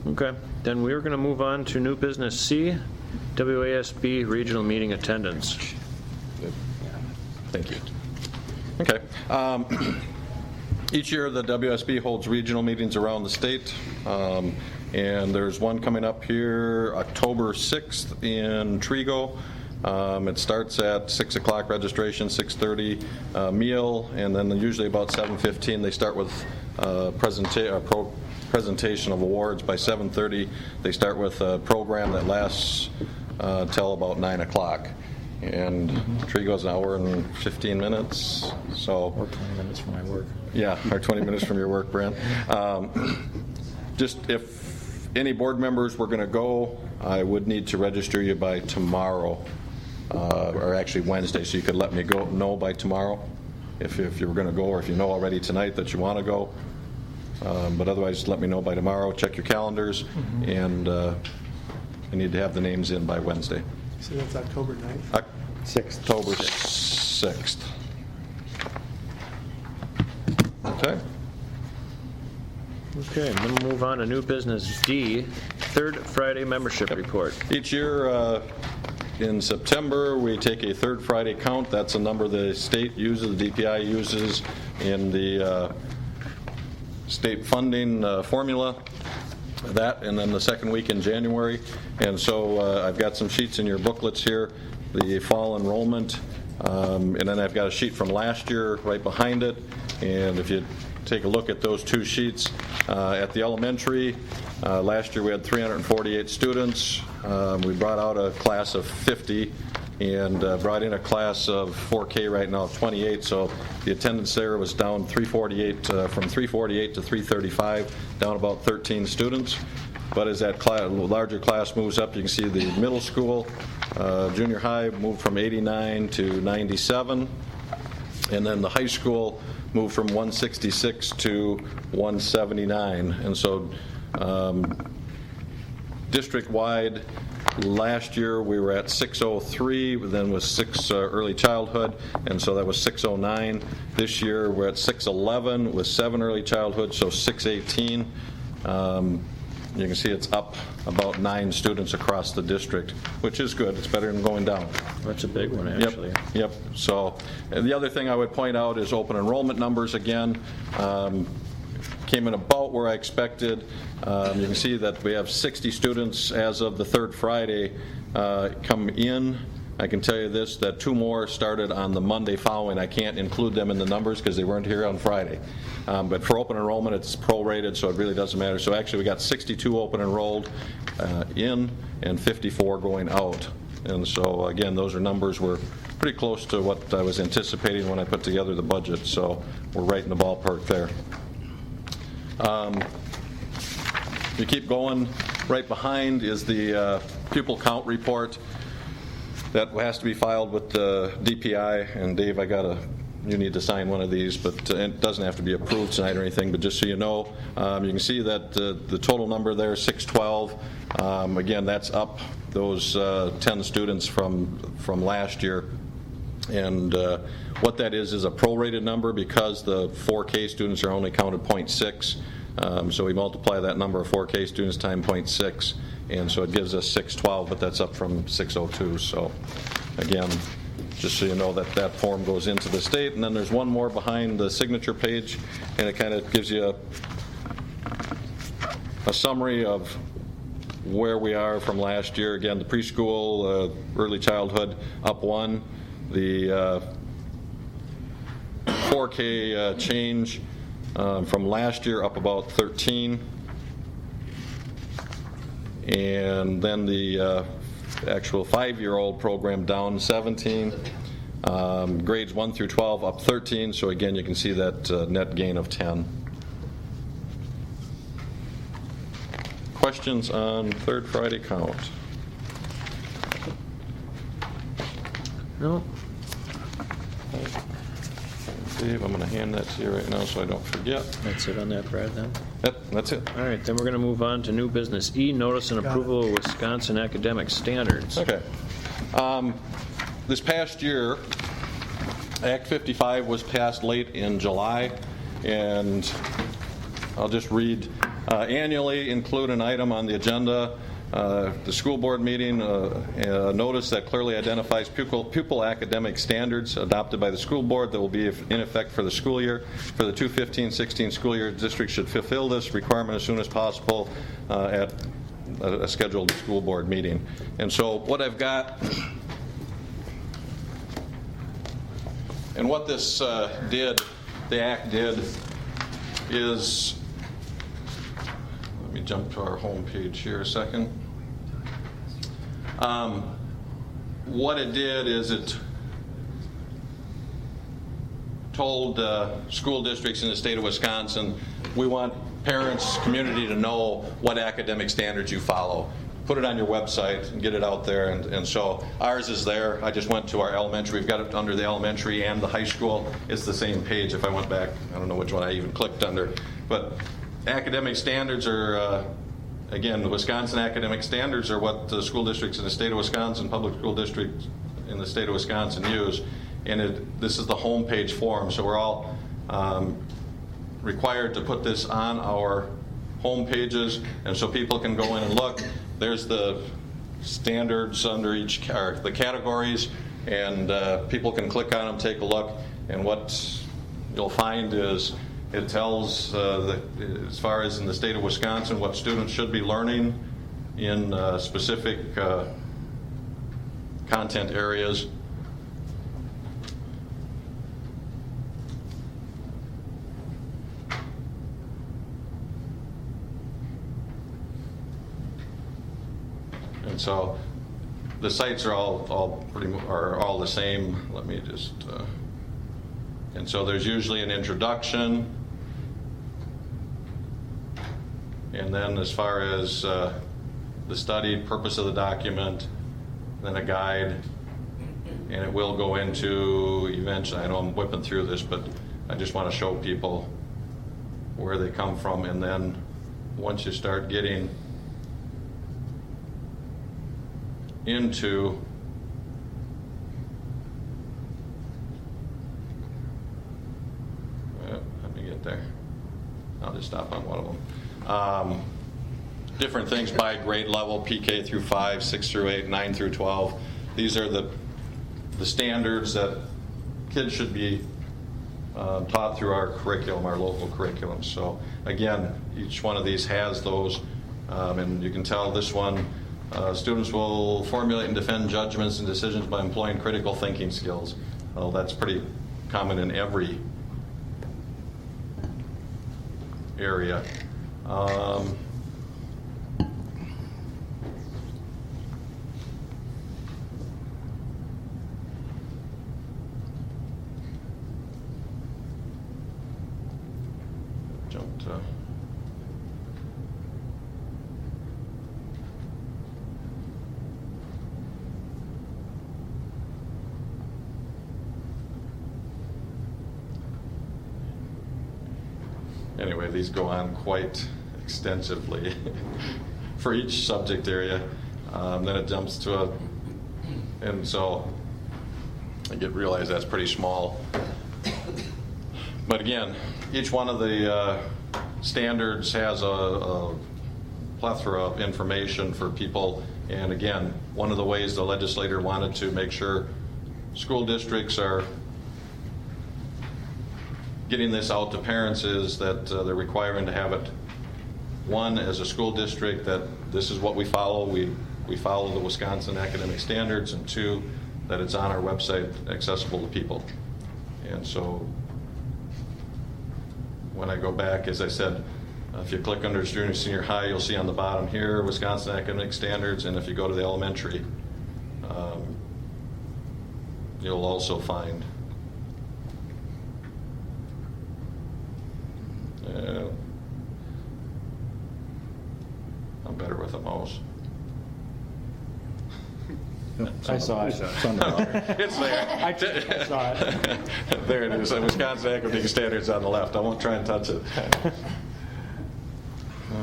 Okay, then we're going to move on to new business C, WASB regional meeting attendance. Thank you. Okay. Each year the WSB holds regional meetings around the state, and there's one coming up here October 6th in Trigo. It starts at 6 o'clock registration, 6:30 meal, and then usually about 7:15 they start with presentation of awards. By 7:30 they start with a program that lasts till about 9 o'clock. And Trigo's an hour and 15 minutes. So, or 20 minutes from my work. Yeah, or 20 minutes from your work, Brent. Just if any board members were going to go, I would need to register you by tomorrow, or actually Wednesday, so you could let me know by tomorrow if you were going to go, or if you know already tonight that you want to go. But otherwise, just let me know by tomorrow. Check your calendars, and I need to have the names in by Wednesday. So that's October 9th? 6th. October 6th. Okay. Okay, then we'll move on to new business D, third Friday membership report. Each year in September, we take a third Friday count. That's a number the state uses, the DPI uses in the state funding formula. That, and then the second week in January. And so I've got some sheets in your booklets here, the fall enrollment, and then I've got a sheet from last year right behind it. And if you take a look at those two sheets, at the elementary, last year we had 348 students. We brought out a class of 50 and brought in a class of 4K right now of 28, so the attendance there was down 348 from 348 to 335, down about 13 students. But as that larger class moves up, you can see the middle school, junior high moved from 89 to 97, and then the high school moved from 166 to 179. And so district-wide, last year we were at 603, then was 6 early childhood, and so that was 609. This year we're at 611 with 7 early childhood, so 618. You can see it's up about 9 students across the district, which is good. It's better than going down. That's a big one, actually. Yep. So the other thing I would point out is open enrollment numbers again. Came in about where I expected. You can see that we have 60 students as of the third Friday come in. I can tell you this, that 2 more started on the Monday following. I can't include them in the numbers because they weren't here on Friday. But for open enrollment, it's prorated, so it really doesn't matter. So actually we got 62 open enrolled in and 54 going out. And so again, those are numbers were pretty close to what I was anticipating when I put together the budget. So we're right in the ballpark there. You keep going, right behind is the pupil count report that has to be filed with the DPI. And Dave, you need to sign one of these, but it doesn't have to be approved tonight or anything, but just so you know, you can see that the total number there is 612. Again, that's up those 10 students from last year. And what that is a prorated number because the 4K students are only counted 0.6. So we multiply that number of 4K students times 0.6, and so it gives us 612, but that's up from 602. So again, just so you know that form goes into the state. And then there's one more behind the signature page, and it kind of gives you a summary of where we are from last year. Again, the preschool, early childhood up 1, the 4K change from last year up about 13. And then the actual 5-year-old program down 17. Grades 1 through 12 up 13. So again, you can see that net gain of 10. Questions on Third Friday count? No. Dave, I'm going to hand that to you right now so I don't forget. That's it on that, Brad, then? Yep, that's it. All right, then we're going to move on to new business. E, notice and approval of Wisconsin academic standards. Okay. This past year, Act 55 was passed late in July, and I'll just read. Annually include an item on the agenda, the school board meeting, a notice that clearly identifies pupil academic standards adopted by the school board that will be in effect for the school year. For the 2015-16 school year, the district should fulfill this requirement as soon as possible at a scheduled school board meeting. And so what I've got, and what this the act did, is, let me jump to our home page here a second. What it did is it told school districts in the state of Wisconsin, we want parents, community to know what academic standards you follow. Put it on your website and get it out there. And so ours is there. I just went to our elementary. We've got it under the elementary and the high school. It's the same page. If I went back, I don't know which one I even clicked under. But academic standards are, again, the Wisconsin academic standards are what the school districts in the state of Wisconsin, public school districts in the state of Wisconsin use. And this is the homepage form. So we're all required to put this on our home pages, and so people can go in and look. There's the standards under each, or the categories, and people can click on them, take a look, and what you'll find is it tells, as far as in the state of Wisconsin, what students should be learning in specific content areas. And so the sites are all the same. Let me just, and so there's usually an introduction, and then as far as the study, purpose of the document, then a guide, and it will go into eventually, I know I'm whipping through this, but I just want to show people where they come from, and then once you start getting into let me get there. I'll just stop on one of them. Different things by grade level, PK through 5, 6 through 8, 9 through 12. These are the standards that kids should be taught through our curriculum, our local curriculum. So again, each one of these has those, and you can tell this one, students will formulate and defend judgments and decisions by employing critical thinking skills. Well, that's pretty common in every area. Jump to anyway, these go on quite extensively for each subject area. Then it jumps to and so I realize that's pretty small. But again, each one of the standards has a plethora of information for people. And again, one of the ways the legislator wanted to make sure school districts are getting this out to parents is that they're requiring to have it, one, as a school district, that this is what we follow. We follow the Wisconsin academic standards, and two, that it's on our website, accessible to people. And so when I go back, as I said, if you click under junior, senior high, you'll see on the bottom here, Wisconsin Academic Standards, and if you go to the elementary, you'll also find I'm better with a mouse. I saw it. It's there. I saw it. There it is. Wisconsin Academic Standards on the left. I won't try and touch it.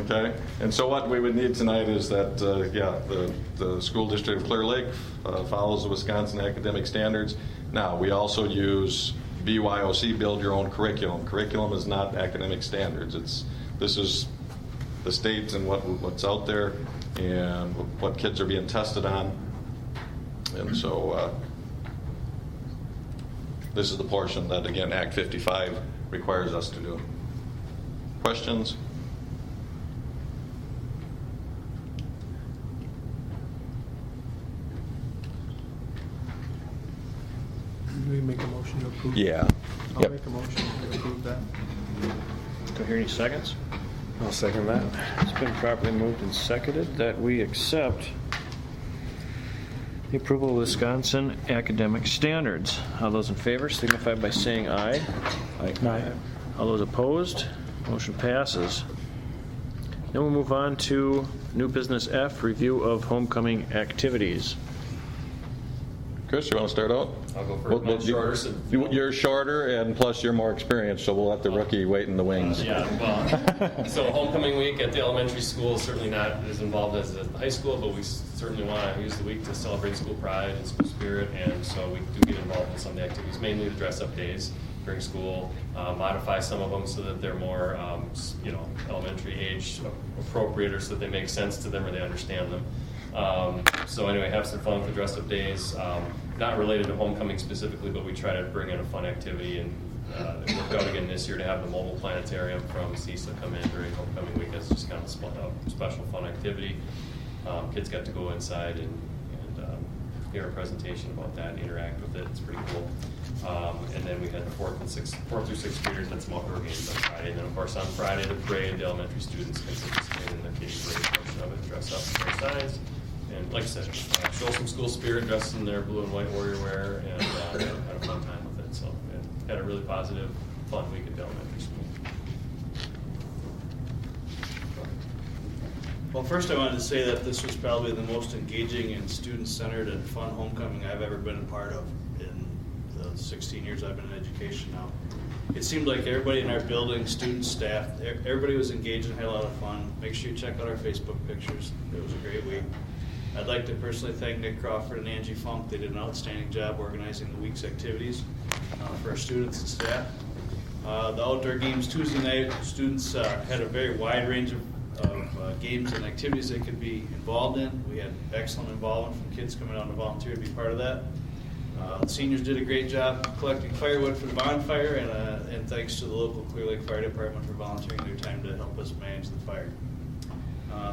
Okay. And so what we would need tonight is that, the school district of Clear Lake follows the Wisconsin Academic Standards. Now, we also use BYOC, Build Your Own Curriculum. Curriculum is not academic standards. This is the state and what's out there and what kids are being tested on. And so this is the portion that, again, Act 55 requires us to do. Questions? Do we make a motion to approve? Yeah. I'll Yep. make a motion to approve that. Do I hear any seconds? I'll second that. It's been properly moved and seconded that we accept the approval of Wisconsin academic standards. All those in favor signify by saying aye. Aye. All those opposed, motion passes. Then we'll move on to new business F, review of homecoming activities. Chris, you want to start out? I'll go first. Mine's shorter, so- You're shorter, and plus you're more experienced, so we'll let the rookie wait in the wings. Yeah, well, so homecoming week at the elementary school is certainly not as involved as the high school, but we certainly want to use the week to celebrate school pride and school spirit, and so we do get involved in some of the activities, mainly the dress-up days during school, modify some of them so that they're more, elementary age appropriate, or so that they make sense to them or they understand them. So anyway, have some fun with the dress-up days. Not related to homecoming specifically, but we try to bring in a fun activity, and it worked out again this year to have the mobile planetarium from CISA come in during homecoming week. It's just kind of a special fun activity. Kids got to go inside and hear a presentation about that and interact with it. It's pretty cool. And then we had the 4th through 6th graders had some outdoor games on Friday. And then, of course, on Friday, the parade, the elementary students can participate in the kiddie parade portion of it, dress up on their sides. And like I said, show some school spirit, dressed in their blue and white warrior wear, and had a fun time with it. So we had a really positive, fun week at the elementary school. Well, first I wanted to say that this was probably the most engaging and student-centered and fun homecoming I've ever been a part of in the 16 years I've been in education now. It seemed like everybody in our building, students, staff, everybody was engaged and had a lot of fun. Make sure you check out our Facebook pictures. It was a great week. I'd like to personally thank Nick Crawford and Angie Funk. They did an outstanding job organizing the week's activities for our students and staff. The outdoor games Tuesday night, students had a very wide range of games and activities they could be involved in. We had excellent involvement from kids coming out to volunteer to be part of that. The seniors did a great job collecting firewood for the bonfire, and thanks to the local Clear Lake Fire Department for volunteering their time to help us manage the fire.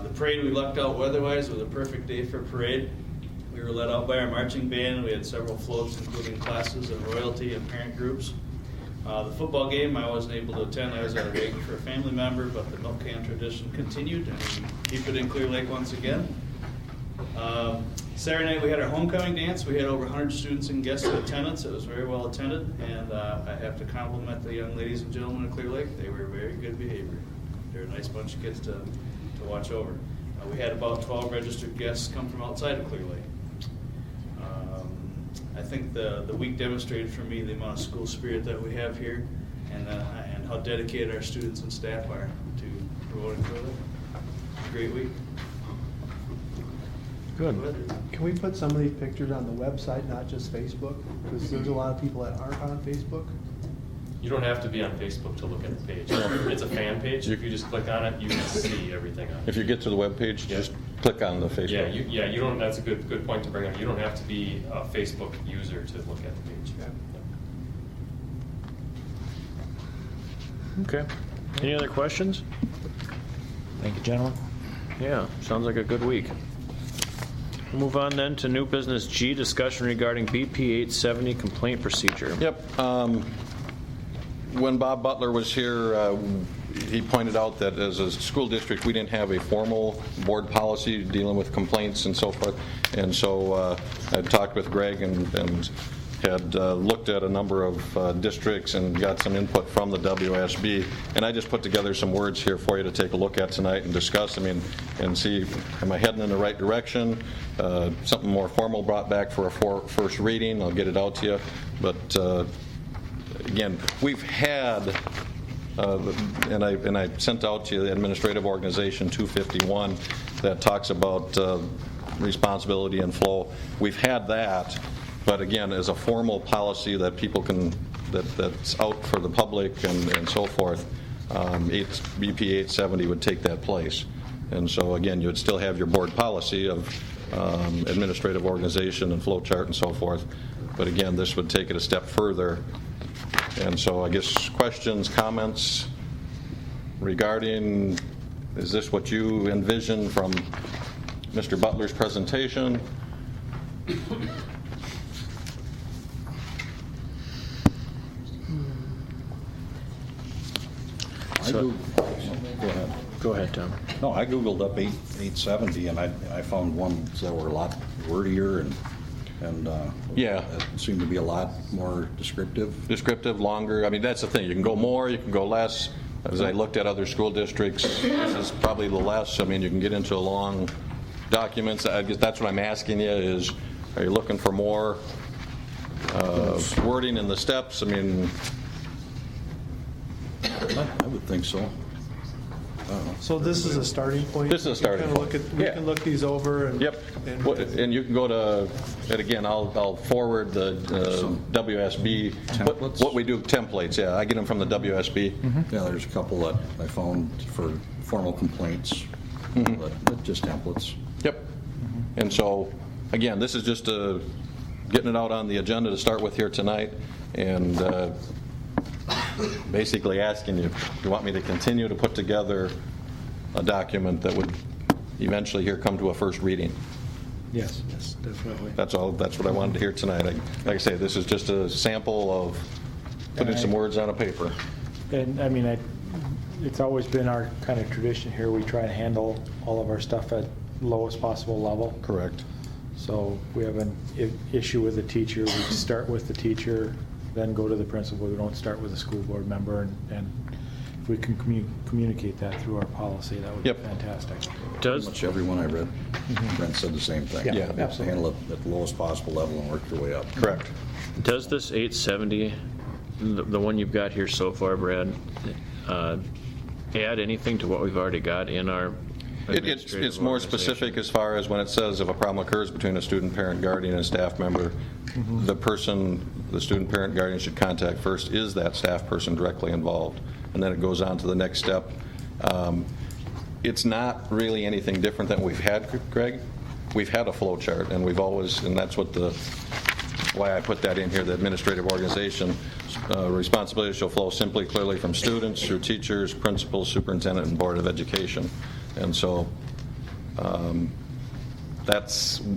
The parade, we lucked out weather-wise. It was a perfect day for a parade. We were led out by our marching band. We had several floats, including classes and royalty and parent groups. The football game I wasn't able to attend. I was out of Reagan for a family member, but the milk can tradition continued, and we keep it in Clear Lake once again. Saturday night we had our homecoming dance. We had over 100 students and guests in attendance. It was very well attended, and I have to compliment the young ladies and gentlemen of Clear Lake. They were very good behavior. They're a nice bunch of kids to watch over. We had about 12 registered guests come from outside of Clear Lake. I think the week demonstrated for me the amount of school spirit that we have here, and how dedicated our students and staff are to promoting Clear Lake. Great week. Good. Can we put some of these pictures on the website, not just Facebook? Because there's a lot of people that aren't on Facebook. You don't have to be on Facebook to look at the page. It's a fan page. If you just click on it, you can see everything on it. If you get to the web page, just click on the Facebook. You don't. That's a good point to bring up. You don't have to be a Facebook user to look at the page. Okay. Any other questions? Thank you, gentlemen. Yeah, sounds like a good week. Move on then to new business G, discussion regarding BP 870 complaint procedure. Yep. When Bob Butler was here, he pointed out that as a school district, we didn't have a formal board policy dealing with complaints and so forth. And so I talked with Greg and had looked at a number of districts and got some input from the WSB. And I just put together some words here for you to take a look at tonight and discuss. I mean, and see, am I heading in the right direction? Something more formal brought back for a first reading. I'll get it out to you. But again, we've had, and I sent out to you the Administrative Organization 251 that talks about responsibility and flow. We've had that, but again, as a formal policy that people can, that's out for the public and so forth, BP 870 would take that place. And so again, you would still have your board policy of administrative organization and flow chart and so forth. But again, this would take it a step further. And so I guess questions, comments regarding, is this what you envision from Mr. Butler's presentation? Go ahead, Tom. No, I Googled up 870 and I found ones that were a lot wordier and yeah, it seemed to be a lot more descriptive. Descriptive, longer. I mean, that's the thing. You can go more, you can go less. As I looked at other school districts, this is probably the less. I mean, you can get into long documents. I guess that's what I'm asking you is, are you looking for more wording in the steps? I mean, I would think so. So this is a starting point? This is a starting point. We can look these over and... Yep. And you can go to, and again, I'll forward the WSB. Templates? What we do, templates, yeah. I get them from the WSB. Yeah, there's a couple that I found for formal complaints, but just templates. Yep. And so, again, this is just getting it out on the agenda to start with here tonight, and basically asking you, do you want me to continue to put together a document that would eventually here come to a first reading? Yes, definitely. That's all. That's what I wanted to hear tonight. Like I say, this is just a sample of putting some words on a paper. And I mean, it's always been our kind of tradition here. We try to handle all of our stuff at lowest possible level. Correct. So if we have an issue with a teacher, we start with the teacher, then go to the principal. We don't start with a school board member, and if we can communicate that through our policy, that would be fantastic. Pretty much everyone I read, Brent said the same thing. Yeah, absolutely. Handle it at the lowest possible level and work your way up. Correct. Does this 870, the one you've got here so far, Brad, add anything to what we've already got in our It's more specific as far as when it says if a problem occurs between a student, parent, guardian, and staff member, the person, the student, parent, guardian should contact first, is that staff person directly involved? And then it goes on to the next step. It's not really anything different than we've had, Greg. We've had a flow chart, and we've always, and that's what why I put that in here, the administrative organization. Responsibility shall flow simply, clearly from students through teachers, principals, superintendent, and Board of Education. And so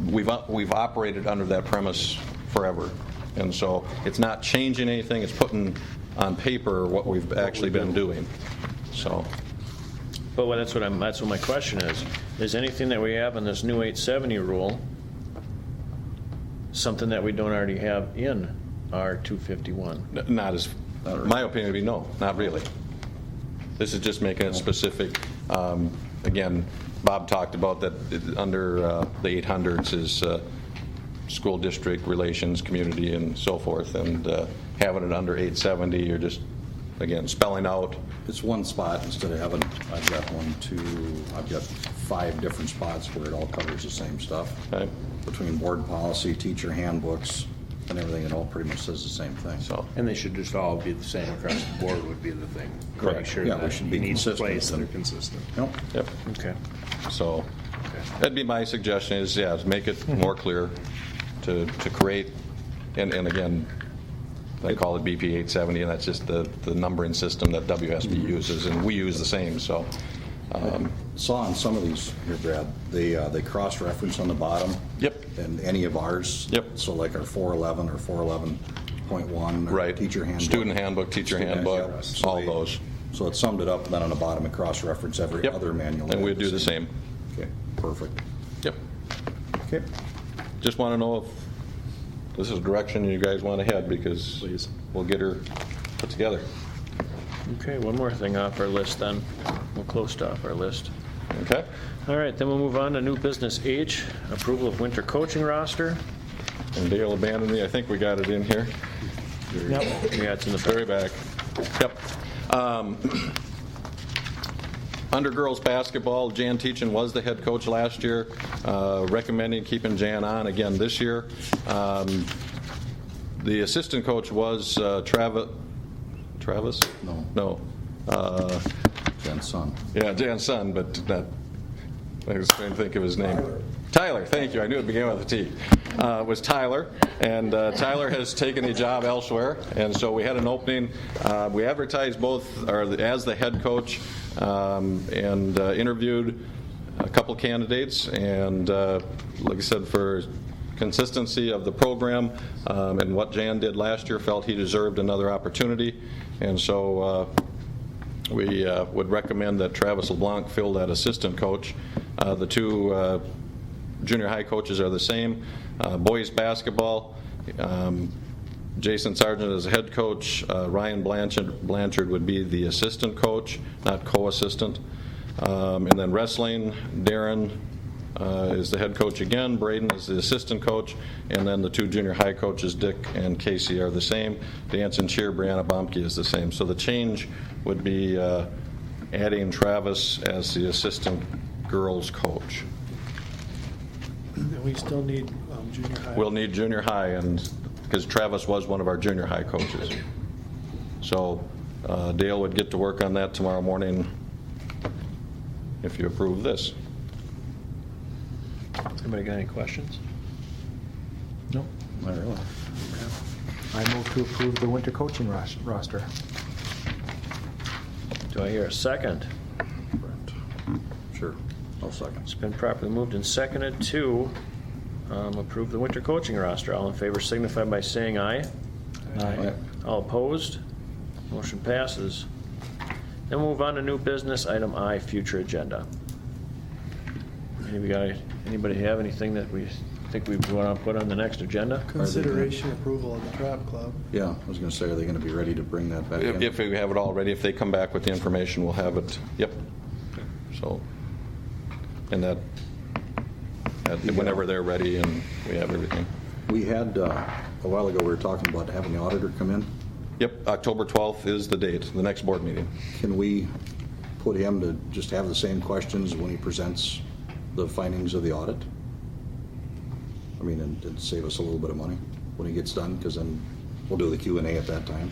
we've operated under that premise forever. And so it's not changing anything, it's putting on paper what we've actually been doing. So. But that's what my question is. Is anything that we have in this new 870 rule something that we don't already have in our 251? Not as, my opinion would be no, not really. This is just making it specific. Again, Bob talked about that under the 800s is school district relations, community, and so forth, and having it under 870, you're just, again, spelling out. It's one spot instead of having, I've got 5 different spots where it all covers the same stuff. Okay. Between board policy, teacher handbooks, and everything, it all pretty much says the same thing. So. And they should just all be the same across the board would be the thing. Correct. Make sure Yeah, that we should be in each consistent. place that are consistent. Yep. Okay. So that'd be my suggestion is, yeah, to make it more clear, to create, and again, I call it BP 870, and that's just the numbering system that WSB uses, and we use the same. So Saw on some of these here, Brad, they cross-reference on the bottom. Yep. And any of ours. Yep. So like our 411 or 411.1. Right. Teacher handbook. Student handbook, teacher handbook, Yep. So all those. So it summed it up, and then on the bottom it cross-referenced every Yep. other manual. And we'd do the same. Okay, perfect. Yep. Okay. Just want to know if this is direction you guys want to head, because we'll get her put together. Okay, one more thing off our list then. We'll close off our list. Okay. All right, then we'll move on to new business H, approval of winter coaching roster. And Dale abandoned me. I think we got it in here. Yep. Yeah, it's in the very back. Yep. Under girls basketball, Jan Teachin was the head coach last year, recommending keeping Jan on again this year. The assistant coach was Travis? No. Jan's son. Yeah, Jan's son, but not, I was trying to think of his name. Tyler, thank you. I knew it began with a T. It was Tyler, and Tyler has taken a job elsewhere, and so we had an opening. We advertised both as the head coach and interviewed a couple candidates, and like I said, for consistency of the program and what Jan did last year, felt he deserved another opportunity, and so we would recommend that Travis LeBlanc fill that assistant coach. The two junior high coaches are the same. Boys basketball, Jason Sargent is the head coach. Ryan Blanchard would be the assistant coach, not co-assistant. And then wrestling, Darren is the head coach again. Braden is the assistant coach. And then the two junior high coaches, Dick and Casey, are the same. Dance and cheer, Brianna Bomke is the same. So the change would be adding Travis as the assistant girls coach. We still need junior high. We'll need junior high, and because Travis was one of our junior high coaches. So Dale would get to work on that tomorrow morning if you approve this. Anybody got any questions? No. Not really. I move to approve the winter coaching roster. Do I hear a second? Sure. I'll second. It's been properly moved and seconded to approve the winter coaching roster. All in favor signify by saying aye. Aye. All opposed? Motion passes. Then we'll move on to new business, item I, future agenda. Anybody have anything that we think we want to put on the next agenda? Consideration approval of the trap club. Yeah, I was going to say, are they going to be ready to bring that back in? If we have it all ready, if they come back with the information, we'll have it. Yep. So, and that whenever they're ready and we have everything. We had, a while ago, we were talking about having the auditor come in. Yep, October 12th is the date, the next board meeting. Can we put him to just have the same questions when he presents the findings of the audit? I mean, and save us a little bit of money when he gets done, because then we'll do the Q&A at that time.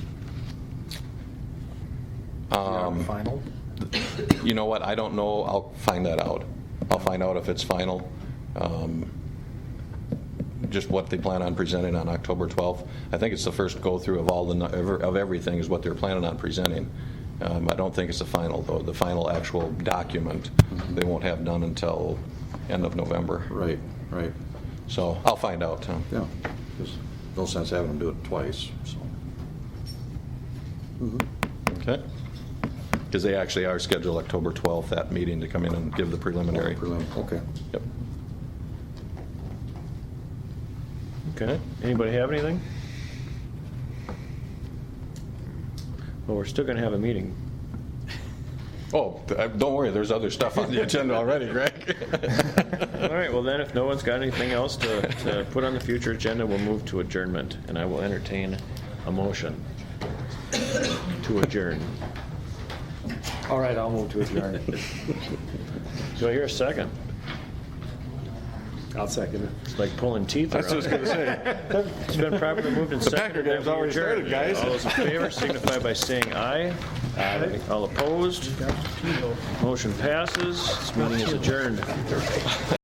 Final? You know what, I don't know, I'll find that out. I'll find out if it's final. Just what they plan on presenting on October 12th. I think it's the first go-through of all of everything is what they're planning on presenting. I don't think it's the final, though. The final actual document they won't have done until end of November. Right, right. So I'll find out. Yeah, there's no sense having them do it twice, so. Okay. Because they actually are scheduled October 12th, that meeting, to come in and give the preliminary. Okay. Yep. Okay. Anybody have anything? Well, we're still going to have a meeting. Oh, don't worry, there's other stuff on the agenda already, Greg. All right, well then, if no one's got anything else to put on the future agenda, we'll move to adjournment, and I will entertain a motion to adjourn. All right, I'll move to adjourn. Do I hear a second? I'll second it. It's like pulling teeth. That's what I was going to say. It's been properly moved and The seconded. Packer game's that we already adjourn. started, guys. All those in favor signify by saying aye. Aye. All opposed? Motion passes. This meeting is adjourned.